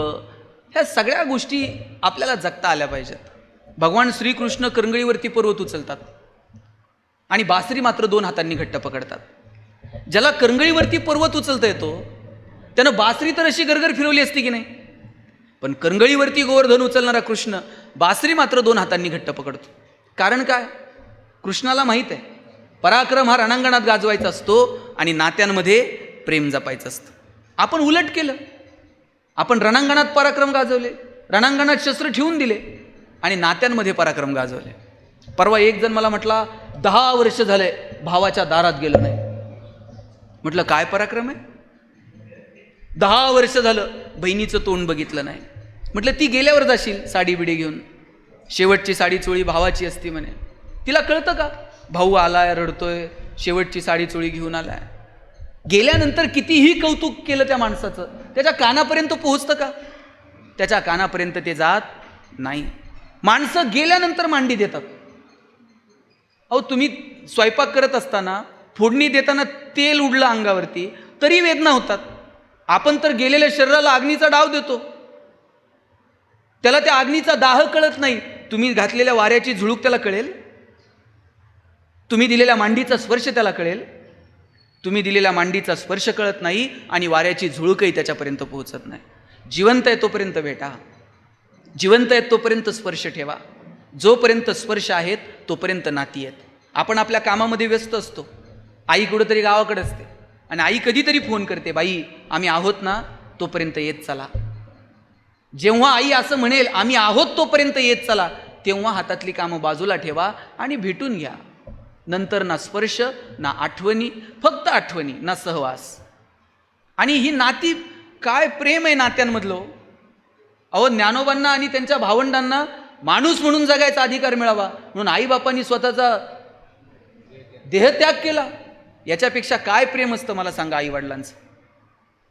ह्या सगळ्या गोष्टी आपल्याला जगता आल्या पाहिजेत. भगवान श्रीकृष्ण करंगळीवरती पर्वत उचलतात आणि बासरी मात्र 2 हातांनी घट्ट पकडतात. ज्याला करंगळीवरती पर्वत उचलता येतो त्यानं बासरी तर अशी गरगर फिरवली असती की नाही, पण करंगळीवरती गोवर्धन उचलणारा कृष्ण बासरी मात्र 2 हातांनी घट्ट पकडतो. कारण काय. कृष्णाला माहीत आहे पराक्रम हा रणांगणात गाजवायचा असतो आणि नात्यांमध्ये प्रेम जपायचं असतं. आपण उलट केलं. आपण रणांगणात पराक्रम गाजवले, रणांगणात शस्त्र ठेवून दिले आणि नात्यांमध्ये पराक्रम गाजवले. परवा एक जण मला म्हटला 10 वर्ष झाले भावाच्या दारात गेलं नाही. म्हटलं काय पराक्रम आहे. 10 वर्ष झालं बहिणीचं तोंड बघितलं नाही. म्हटलं ती गेल्यावर जाशील साडी बिडी घेऊन, शेवटची साडी चोळी भावाची असती म्हणे. तिला कळतं का भाऊ आलाय रडतोय, शेवटची साडी चोळी घेऊन आलाय. गेल्यानंतर कितीही कौतुक केलं त्या माणसाचं, त्याच्या कानापर्यंत पोहोचतं का. त्याच्या कानापर्यंत ते जात नाही. माणसं गेल्यानंतर मांडी देतात. अहो तुम्ही स्वयंपाक करत असताना फोडणी देताना तेल उडलं अंगावरती तरी वेदना होतात. आपण तर गेलेल्या शरीराला अग्नीचा डाव देतो, त्याला त्या अग्नीचा दाह कळत नाही. तुम्ही घातलेल्या वाऱ्याची झुळूक त्याला कळेल, तुम्ही दिलेल्या मांडीचा स्पर्श त्याला कळेल. तुम्ही दिलेल्या मांडीचा स्पर्श कळत नाही आणि वाऱ्याची झुळूकही त्याच्यापर्यंत पोहोचत नाही. जिवंत आहे तोपर्यंत भेटा, जिवंत आहेत तोपर्यंत स्पर्श ठेवा. जोपर्यंत स्पर्श आहेत तोपर्यंत नाती आहेत. आपण आपल्या कामामध्ये व्यस्त असतो, आई कुठंतरी गावाकडे असते आणि आई कधीतरी फोन करते, बाई आम्ही आहोत ना तोपर्यंत येत चला. जेव्हा आई असं म्हणेल आम्ही आहोत तोपर्यंत येत चला, तेव्हा हातातली कामं बाजूला ठेवा आणि भेटून घ्या. नंतर ना स्पर्श ना आठवणी, फक्त आठवणी ना सहवास. आणि ही नाती काय प्रेम आहे नात्यांमधलं. अहो ज्ञानोबांना आणि त्यांच्या भावंडांना माणूस म्हणून जगायचा अधिकार मिळावा म्हणून आईबापांनी स्वतःचा देहत्याग केला. याच्यापेक्षा काय प्रेम असतं मला सांगा आईवडिलांचं.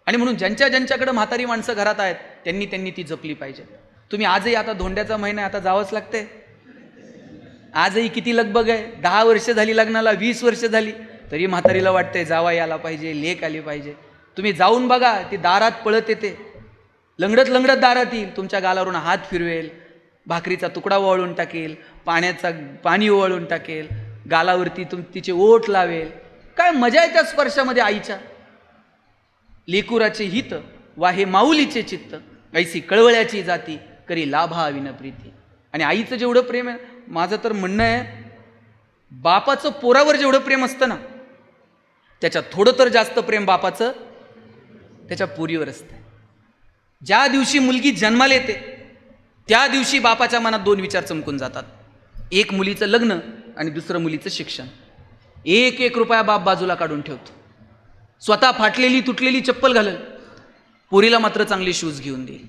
आणि म्हणून ज्यांच्याकडे म्हातारी माणसं घरात आहेत त्यांनी ती जपली पाहिजे. तुम्ही आजही आता धोंड्याचा महिना आता जावंच लागते. आजही किती लगबग आहे, 10 वर्ष झाली लग्नाला, 20 वर्ष झाली, तरी म्हातारीला वाटतंय जावई आला पाहिजे, लेक आली पाहिजे. तुम्ही जाऊन बघा, ती दारात पळत येते, लंगडत लंगडत दारात येईल, तुमच्या गालावरून हात फिरवेल, भाकरीचा तुकडा ओवाळून टाकेल, पाणी ओवाळून टाकेल, गालावरती तिचे ओठ लावेल. काय मजा आहे त्या स्पर्शामध्ये आईच्या. लेकुराचे हित वाहे माऊलीचे चित्त, ऐसी कळवळ्याची जाती करी लाभा विन प्रीती. आणि आईचं जेवढं प्रेम आहे, माझं तर म्हणणं आहे, बापाचं पोरावर जेवढं प्रेम असतं ना, त्याच्यात थोडं तर जास्त प्रेम बापाचं त्याच्या पोरीवर असतं. ज्या दिवशी मुलगी जन्माला येते त्या दिवशी बापाच्या मनात 2 विचार चमकून जातात. एक मुलीचं लग्न आणि दुसरं मुलीचं शिक्षण. 1-1 रुपया बाप बाजूला काढून ठेवतो. स्वतः फाटलेली तुटलेली चप्पल घालल, पोरीला मात्र चांगले शूज घेऊन देईल.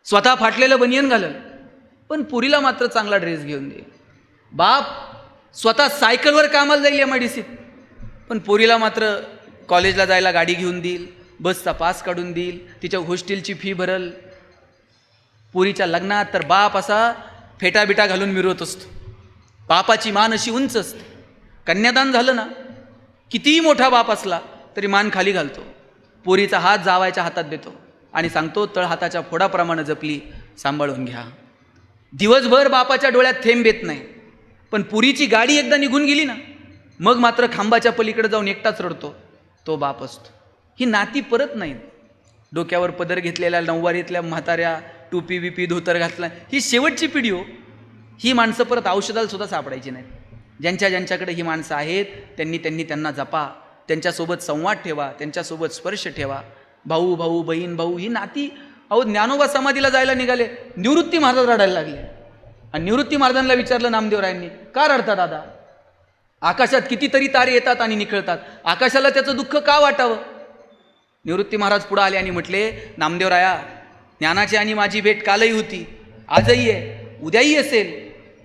स्वतः फाटलेलं बनियन घालल, पण पोरीला मात्र चांगला ड्रेस घेऊन देईल. बाप स्वतः सायकलवर कामाला जाईल MIDCत, पण पोरीला मात्र कॉलेजला जायला गाडी घेऊन देईल, बसचा पास काढून देईल, तिच्या हॉस्टेलची फी भरल. पोरीच्या लग्नात तर बाप असा फेटाबिटा घालून मिरवत असतो. बापाची मान अशी उंच असते. कन्यादान झालं ना, कितीही मोठा बाप असला तरी मान खाली घालतो. पोरीचा हात जावायच्या हातात देतो आणि सांगतो, तळहाताच्या फोडाप्रमाणे जपली, सांभाळून घ्या. दिवसभर बापाच्या डोळ्यात थेंब येत नाही, पण पोरीची गाडी एकदा निघून गेली ना, मग मात्र खांबाच्या पलीकडे जाऊन एकटाच रडतो. तो बाप असतो. ही नाती परत नाहीत. डोक्यावर पदर घेतलेल्या नऊवारीतल्या म्हाताऱ्या, टोपी बिपी धोतर घातला, ही शेवटची पिढी हो. ही माणसं परत औषधाला सुद्धा सापडायची नाहीत. ज्यांच्याकडे ही माणसं आहेत त्यांना जपा, त्यांच्यासोबत संवाद ठेवा, त्यांच्यासोबत स्पर्श ठेवा. भाऊ भाऊ, बहीण भाऊ, ही नाती. अहो, ज्ञानोबा समाधीला जायला निघाले, निवृत्ती महाराज रडायला लागले. आणि निवृत्ती महाराजांना विचारलं नामदेवरायांनी, का रडता दादा? आकाशात कितीतरी तारे येतात आणि निखळतात, आकाशाला त्याचं दुःख का वाटावं? निवृत्ती महाराज पुढे आले आणि म्हटले, नामदेवराया, ज्ञानाची आणि माझी भेट कालही होती, आजही आहे, उद्याही असेल,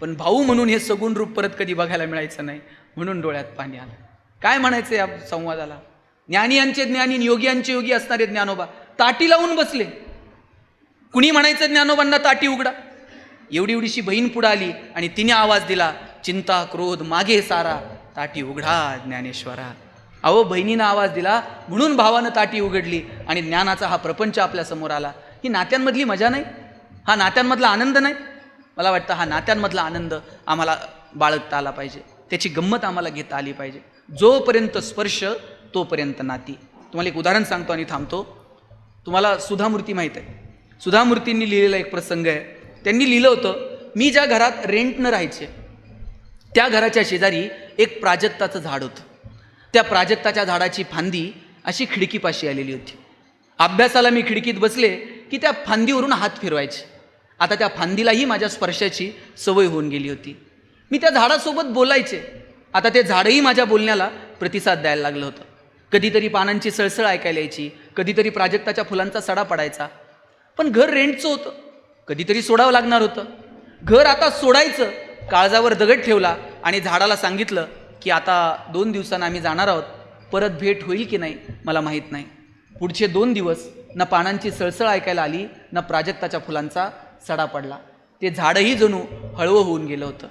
पण भाऊ म्हणून हे सगुण रूप परत कधी बघायला मिळायचं नाही, म्हणून डोळ्यात पाणी आलं. काय म्हणायचं या संवादाला? ज्ञानी यांचे ज्ञानी, योगियांचे योगी असणारे ज्ञानोबा ताटी लावून बसले. कुणी म्हणायचं ज्ञानोबांना ताटी उघडा? एवढीशी बहीण पुढे आली आणि तिने आवाज दिला, चिंता क्रोध मागे सारा, ताटी उघडा ज्ञानेश्वरा. अहो, बहिणीनं आवाज दिला म्हणून भावानं ताटी उघडली आणि ज्ञानाचा हा प्रपंच आपल्या समोर आला. ही नात्यांमधली मजा नाही? हा नात्यांमधला आनंद नाही? मला वाटतं हा नात्यांमधला आनंद आम्हाला बाळगता आला पाहिजे, त्याची गंमत आम्हाला घेता आली पाहिजे. जोपर्यंत स्पर्श तोपर्यंत नाती. तुम्हाला एक उदाहरण सांगतो आणि थांबतो. तुम्हाला सुधामूर्ती माहीत आहे? सुधामूर्तींनी लिहिलेला एक प्रसंग आहे. त्यांनी लिहिलं होतं, मी ज्या घरात रेंटनं राहायचे त्या घराच्या शेजारी एक प्राजक्ताचं झाड होतं. त्या प्राजक्ताच्या झाडाची फांदी अशी खिडकीपाशी आलेली होती. अभ्यासाला मी खिडकीत बसले की त्या फांदीवरून हात फिरवायचे. आता त्या फांदीलाही माझ्या स्पर्शाची सवय होऊन गेली होती. मी त्या झाडासोबत बोलायचे. आता ते झाडही माझ्या बोलण्याला प्रतिसाद द्यायला लागलं होतं. कधीतरी पानांची सळसळ ऐकायला यायची, कधीतरी प्राजक्ताच्या फुलांचा सडा पडायचा. पण घर रेंटचं होतं, कधीतरी सोडावं लागणार होतं. घर आता सोडायचं, काळजावर दगड ठेवला आणि झाडाला सांगितलं की आता 2 दिवसांना आम्ही जाणार आहोत, परत भेट होईल की नाही मला माहीत नाही. पुढचे 2 दिवस ना पानांची सळसळ ऐकायला आली, ना प्राजक्ताच्या फुलांचा सडा पडला. ते झाडही जणू हळवं होऊन गेलं होतं.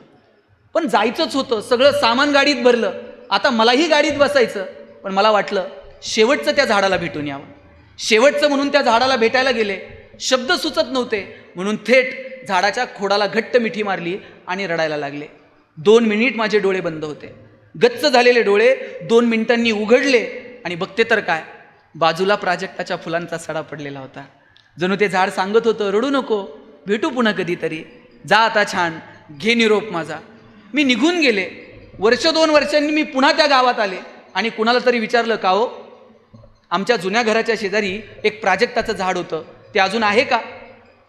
पण जायचंच होतं, सगळं सामान गाडीत भरलं. आता मलाही गाडीत बसायचं, पण मला वाटलं शेवटचं त्या झाडाला भेटून यावं. शेवटचं म्हणून त्या झाडाला भेटायला गेले. शब्द सुचत नव्हते, म्हणून थेट झाडाच्या खोडाला घट्ट मिठी मारली आणि रडायला लागले. 2 मिनिट माझे डोळे बंद होते. गच्च झालेले डोळे 2 मिनिटांनी उघडले आणि बघते तर काय, बाजूला प्राजक्ताच्या फुलांचा सडा पडलेला होता. जणू ते झाड सांगत होतं, रडू नको, भेटू पुन्हा कधीतरी, जा आता छान, घे निरोप माझा. मी निघून गेले. 1-2 वर्षांनी मी पुन्हा त्या गावात आले आणि कुणाला तरी विचारलं, का हो, आमच्या जुन्या घराच्या शेजारी एक प्राजक्ताचं झाड होतं, ते अजून आहे का?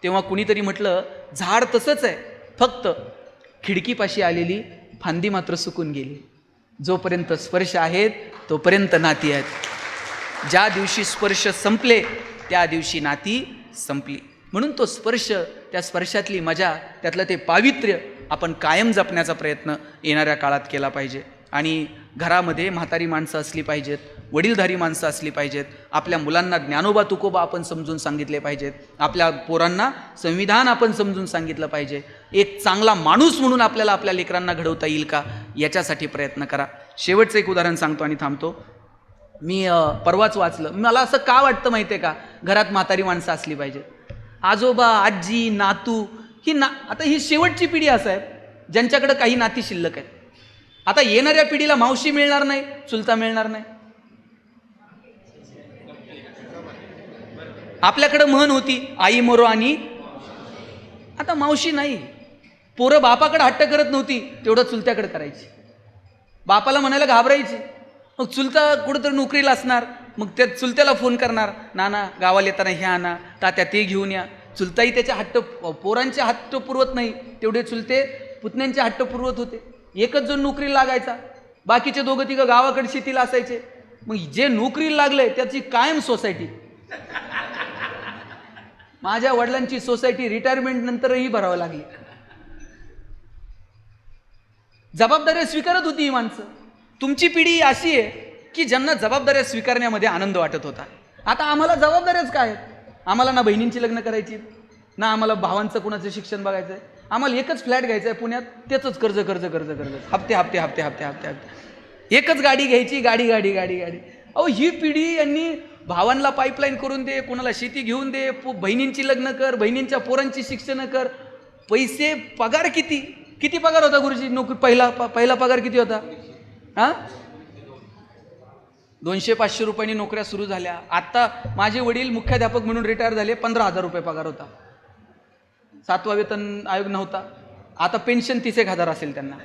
तेव्हा कुणीतरी म्हटलं, झाड तसंच आहे, फक्त खिडकीपाशी आलेली फांदी मात्र सुकून गेली. जोपर्यंत स्पर्श आहेत तोपर्यंत नाती आहेत. ज्या दिवशी स्पर्श संपले त्या दिवशी नाती संपली. म्हणून तो स्पर्श, त्या स्पर्शातली मजा, त्यातलं ते पावित्र्य आपण कायम जपण्याचा प्रयत्न येणाऱ्या काळात केला पाहिजे. आणि घरामध्ये म्हातारी माणसं असली पाहिजेत, वडीलधारी माणसं असली पाहिजेत. आपल्या मुलांना ज्ञानोबा तुकोबा आपण समजून सांगितले पाहिजेत. आपल्या पोरांना संविधान आपण समजून सांगितलं पाहिजे. एक चांगला माणूस म्हणून आपल्याला आपल्या लेकरांना घडवता येईल का, याच्यासाठी प्रयत्न करा. शेवटचं एक उदाहरण सांगतो आणि थांबतो. मी परवाच वाचलं. मला असं का वाटतं माहिती आहे का, घरात म्हातारी माणसं असली पाहिजेत. आजोबा, आजी, नातू, आता ही शेवटची पिढी असं आहे ज्यांच्याकडे काही नाती शिल्लक आहेत. आता येणाऱ्या पिढीला मावशी मिळणार नाही, चुलता मिळणार नाही. आपल्याकडं म्हण होती, आई मोरो आणि आता मावशी नाही. पोरं बापाकडे हट्ट करत नव्हती, तेवढं चुलत्याकडे करायची. बापाला म्हणायला घाबरायची. मग चुलता कुठंतरी नोकरीला असणार, मग त्या चुलत्याला फोन करणार, नाना गावाला येताना हे आणा, तात्या ते घेऊन या. चुलताही त्याच्या हट्ट, पोरांचे हट्ट पुरवत नाही तेवढे चुलते पुतण्यांचे हट्ट पुरवत होते. एकच जण नोकरीला लागायचा, बाकीचे दोघं तिघं गावाकडे शेतीला असायचे. मग जे नोकरीला लागले त्याची कायम सोसायटी. माझ्या वडिलांची सोसायटी रिटायरमेंट नंतरही भरावं लागली. जबाबदाऱ्या स्वीकारत होती ही माणसं. तुमची पिढी अशी आहे की ज्यांना जबाबदाऱ्या स्वीकारण्यामध्ये आनंद वाटत होता. आता आम्हाला जबाबदाऱ्याच काय आहेत? आम्हाला ना बहिणींची लग्न करायची, ना आम्हाला भावांचं कुणाचं शिक्षण बघायचं आहे. आम्हाला एकच फ्लॅट घ्यायचा आहे पुण्यात, त्याचंच कर्ज कर्ज कर्ज कर्ज, हप्ते हप्ते हप्ते हप्ते हप्ते हप्ते, एकच गाडी घ्यायची, गाडी गाडी गाडी गाडी. अहो ही पिढी, यांनी भावांना पाईपलाईन करून दे, कोणाला शेती घेऊन दे, बहिणींची लग्न कर, बहिणींच्या पोरांची शिक्षण कर. पैसे, पगार किती किती पगार होता गुरुजी नोकरी? पहिला पगार किती होता? 200-500 रुपयांनी नोकऱ्या सुरू झाल्या. आता माझे वडील मुख्याध्यापक म्हणून रिटायर झाले, 15,000 रुपये पगार होता. 7वा वेतन आयोग नव्हता. आता पेन्शन 30,000 असेल त्यांना.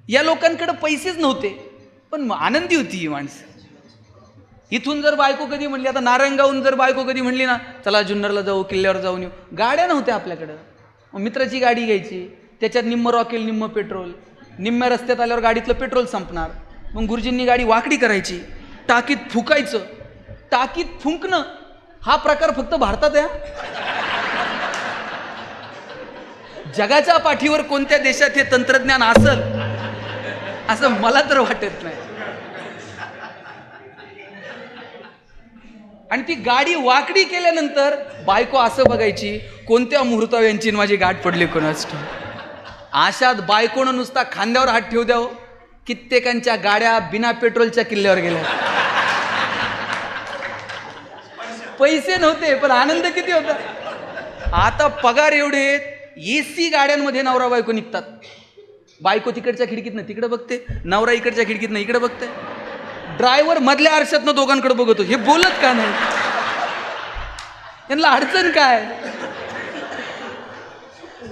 या लोकांकडे पैसेच नव्हते, पण आनंदी होती ही माणसं. इथून जर बायको कधी म्हणली, आता नारायणगावहून जर बायको कधी म्हणली ना, चला जुन्नरला जाऊ, किल्ल्यावर जाऊन येऊ, गाड्या नव्हत्या आपल्याकडं. मित्राची गाडी घ्यायची, त्याच्यात निम्म रॉकेल निम्म पेट्रोल. निम्म्या रस्त्यात आल्यावर गाडीतलं पेट्रोल संपणार, मग गुरुजींनी गाडी वाकडी करायची, टाकीत फुकायचं. टाकीत फुंकणं हा प्रकार फक्त भारतात आहे. जगाच्या पाठीवर कोणत्या देशात हे तंत्रज्ञान असेल असं मला तर वाटत नाही. आणि ती गाडी वाकडी केल्यानंतर बायको असं बघायची, कोणत्या मुहूर्तावर यांची माझी गाठ पडली कोणाच ठाऊक. अशात बायकोनं नुसता खांद्यावर हात ठेवू द्यावं, कित्येकांच्या गाड्या बिना पेट्रोलच्या किल्ल्यावर गेल्या. पैसे नव्हते पण आनंद किती होता. आता पगार एवढे, एसी गाड्यांमध्ये नवरा बायको निघतात. बायको तिकडच्या खिडकीतनं तिकडे बघते, नवरा इकडच्या खिडकीतनं इकडे बघते. ड्रायव्हर मधल्या आरशातनं दोघांकडे बघतो. हे बोलत का नाही? त्यांना अडचण काय?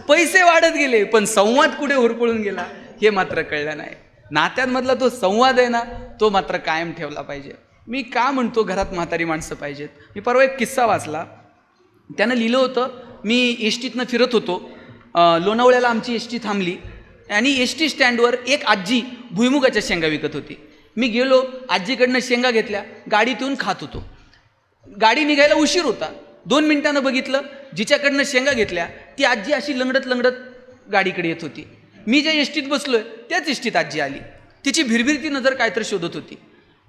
पैसे वाढत गेले पण संवाद कुठे होरपळून गेला हे मात्र कळलं नाही. नात्यांमधला तो संवाद आहे ना, तो मात्र कायम ठेवला पाहिजे. मी का म्हणतो घरात म्हातारी माणसं पाहिजेत? मी परवा एक किस्सा वाचला. त्यानं लिहिलं होतं, मी एस टीतनं फिरत होतो, लोणावळ्याला आमची एस टी थांबली आणि एस टी स्टँडवर एक आजी भुईमुगाच्या शेंगा विकत होती. मी गेलो, आजीकडनं शेंगा घेतल्या, गाडीत येऊन खात होतो. गाडी निघायला उशीर होता. 2 मिनिटानं बघितलं, जिच्याकडनं शेंगा घेतल्या ती आजी अशी लंगडत लंगडत गाडीकडे येत होती. मी ज्या एसटीत बसलोय त्याच एसटीत आजी आली. तिची भिरभिरती नजर कायतरी शोधत होती.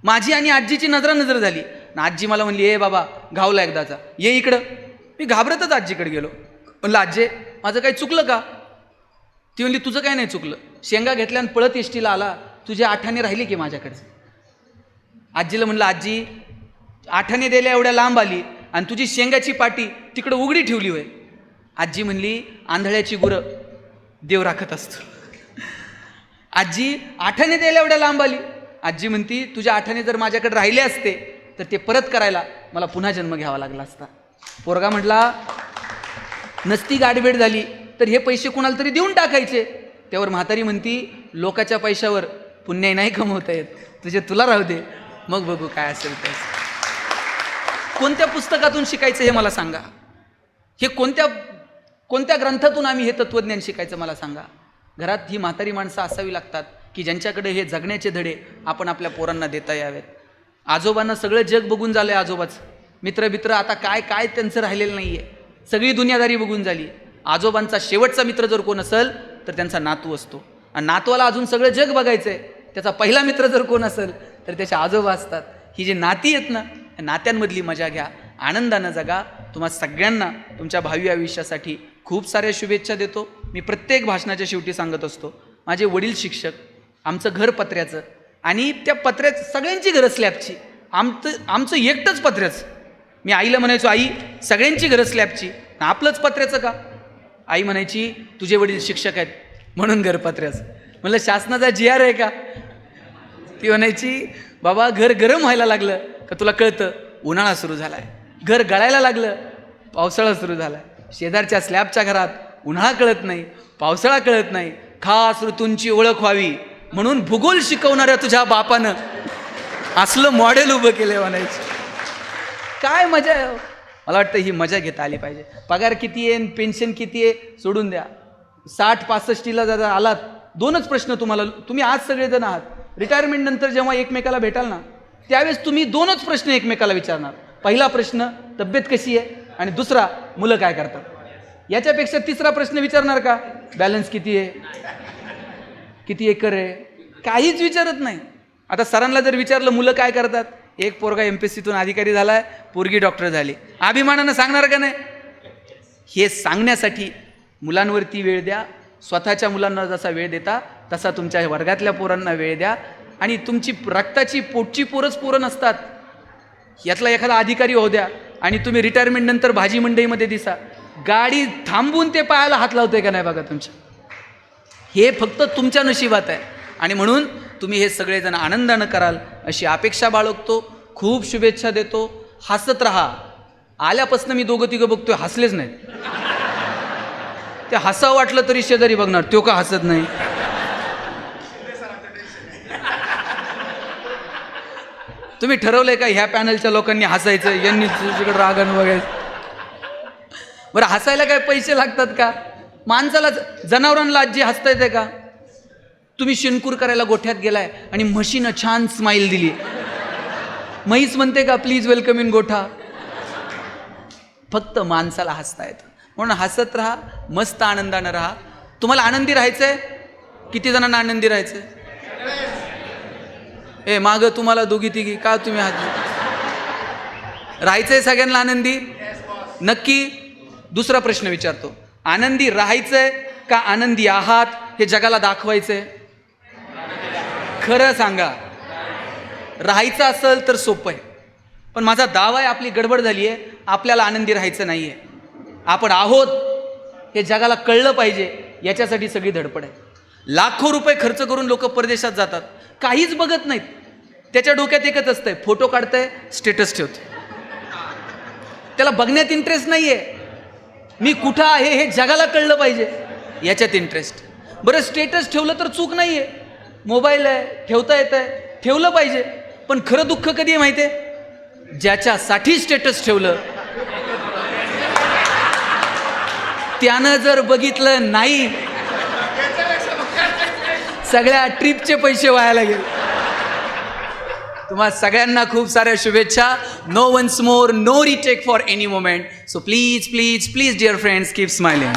माझी आणि आजीची नजर झाली. आजी मला म्हणली, ए बाबा घावला एकदाचा, ये इकडं. मी घाबरतच आजीकडे गेलो. म्हणलं, आजी माझं काही चुकलं का? ती म्हणली, तुझं काय नाही चुकलं, शेंगा घेतल्या आणि पळत एसटीला आला, तुझ्या आठाने राहिली की माझ्याकडे. आजीला म्हणलं, आजी आठाने द्यायला एवढ्या लांब आली आणि तुझी शेंगाची पाटी तिकडं उघडी ठेवली होय. आजी म्हणली, आंधळ्याची गुरं देव राखत असतो. आजी आठाने द्यायला एवढ्या लांब आली. आजी म्हणती, तुझ्या आठाने जर माझ्याकडे राहिले असते तर ते परत करायला मला पुन्हा जन्म घ्यावा लागला असता. पोरगा म्हटला, नसती गाडबेड झाली तर हे पैसे कुणाला तरी देऊन टाकायचे. त्यावर म्हातारी म्हणती, लोकाच्या पैशावर पुण्य नाही कमवता येत, तुझे तुला राहू दे, मग बघू काय असेल ते. कोणत्या पुस्तकातून शिकायचं हे मला सांगा. हे कोणत्या ग्रंथातून आम्ही हे तत्वज्ञान शिकायचं मला सांगा. घरात ही म्हातारी माणसं असावी लागतात की ज्यांच्याकडे हे जगण्याचे धडे आपण आपल्या पोरांना देता यावेत. आजोबांना सगळं जग बघून झालं आहे. आजोबाच मित्र आता काय त्यांचं राहिलेलं नाही आहे. सगळी दुनियादारी बघून झाली. आजोबांचा शेवटचा मित्र जर कोण असेल तर त्यांचा नातू असतो. आणि नातवाला अजून सगळं जग बघायचं आहे. त्याचा पहिला मित्र जर कोण असेल तर त्याचे आजोबा असतात. ही जी नाती आहेत ना, या नात्यांमधली मजा घ्या, आनंदानं जगा. तुम्हा सगळ्यांना तुमच्या भावी आयुष्यासाठी खूप साऱ्या शुभेच्छा देतो. मी प्रत्येक भाषणाच्या शेवटी सांगत असतो, माझे वडील शिक्षक, आमचं घर पत्र्याचं, आणि त्या पत्र्याचं सगळ्यांची घरं स्लॅबची, आमचं एकटंच पत्र्याचं. मी आईला म्हणायचो, आई सगळ्यांची घरं स्लॅबची, आपलंच पत्र्याचं का? आई म्हणायची, तुझे वडील शिक्षक आहेत म्हणून घर पत्र्याचं. म्हणलं शासनाचा GR आहे का? ती म्हणायची, बाबा घर गरम व्हायला लागलं का तुला कळतं, उन्हाळा सुरू झाला आहे. घर गळायला लागलं, पावसाळा सुरू झाला आहे. शेजारच्या स्लॅबच्या घरात उन्हाळा कळत नाही, पावसाळा कळत नाही. खास ऋतूंची ओळख व्हावी म्हणून भूगोल शिकवणाऱ्या तुझ्या बापानं असलं मॉडेल उभं केलं म्हणायचं. काय मजा आहे. मला वाटतं ही मजा घेता आली पाहिजे. पगार किती आहे, पेन्शन किती आहे सोडून द्या. 60-65ला जर आलात, दोनच प्रश्न तुम्हाला, तुम्ही आज सगळेजण आहात, रिटायरमेंट नंतर जेव्हा एकमेकाला भेटाल ना, त्यावेळेस तुम्ही दोनच प्रश्न एकमेकाला विचारणार. पहिला प्रश्न, तब्येत कशी आहे, आणि दुसरा, मुलं काय करतात. याच्यापेक्षा तिसरा प्रश्न विचारणार का? बॅलन्स किती आहे, किती एकर आहे, काहीच विचारत नाही. आता सरांना जर विचारलं मुलं काय करतात, एक पोरगा MPSCतून अधिकारी झालाय, पोरगी डॉक्टर झाली, अभिमानानं सांगणार का नाही? हे सांगण्यासाठी मुलांवरती वेळ द्या. स्वतःच्या मुलांना जसा वेळ देता तसा तुमच्या वर्गातल्या पोरांना वेळ द्या. आणि तुमची रक्ताची पोटची पोरच पोरं नसतात. यातला एखादा अधिकारी होऊ द्या आणि तुम्ही रिटायरमेंट नंतर भाजी मंडईमध्ये दिसा, गाडी थांबून ते पायाला हात लावतोय का नाही बघा तुमच्या. हे फक्त तुमच्या नशिबात आहे. आणि म्हणून तुम्ही हे सगळेजण आनंदानं कराल अशी अपेक्षा बाळगतो. खूप शुभेच्छा देतो. हसत राहा. आल्यापासून मी दोघं तिघं बघतोय हसलेच नाहीत. ते हसावं वाटलं तरी शेजारी बघणार, तो का हसत नाही. तुम्ही ठरवलंय का ह्या पॅनलच्या लोकांनी हसायचं, यांनी तुझ्याकडे रागानं बघायचं? बरं, हसायला काय पैसे लागतात का? माणसाला, जनावरांना आजी हसता येते का? तुम्ही शिनकूर करायला गोठ्यात गेलाय आणि म्हशीनं छान स्माईल दिली, म्हैस म्हणते का प्लीज वेलकम इन गोठा? फक्त माणसाला हसता येतं. म्हणून हसत राहा, मस्त आनंदानं राहा. तुम्हाला आनंदी राहायचंय? किती जणांना आनंदी राहायचंय? मागं तुम्हाला दोघी तिघी का तुम्ही राहायचंय सगळ्यांना आनंदी? नक्की. दुसरा प्रश्न विचारतो, आनंदी राहायचंय का आनंदी आहात हे जगाला दाखवायचंय? खरं सांगा. राहायचं असेल तर सोपं आहे, पण माझा दावा आहे आपली गडबड झाली आहे. आपल्याला आनंदी राहायचं नाही आहे. आपण आहोत हे जगाला कळलं पाहिजे, याच्यासाठी सगळी धडपड आहे. लाखो रुपये खर्च करून लोक परदेशात जातात, काहीच बघत नाहीत. त्याच्या डोक्यात एकच असतंय, फोटो काढतंय, स्टेटस ठेवतंय. त्याला बघण्यात इंटरेस्ट नाही आहे, मी कुठं आहे हे जगाला कळलं पाहिजे, याच्यात इंटरेस्ट. बरं, स्टेटस ठेवलं तर चूक नाही आहे, मोबाईल आहे, ठेवता येत आहे, ठेवलं पाहिजे. पण खरं दुःख कधी आहे माहिती आहे? ज्याच्यासाठी स्टेटस ठेवलं त्यानं जर बघितलं नाही, सगळ्या ट्रिपचे पैसे वायाला गेले. तुम्हा सगळ्यांना खूप साऱ्या शुभेच्छा. No once more, no retake for any moment. So please please please dear friends, keep smiling.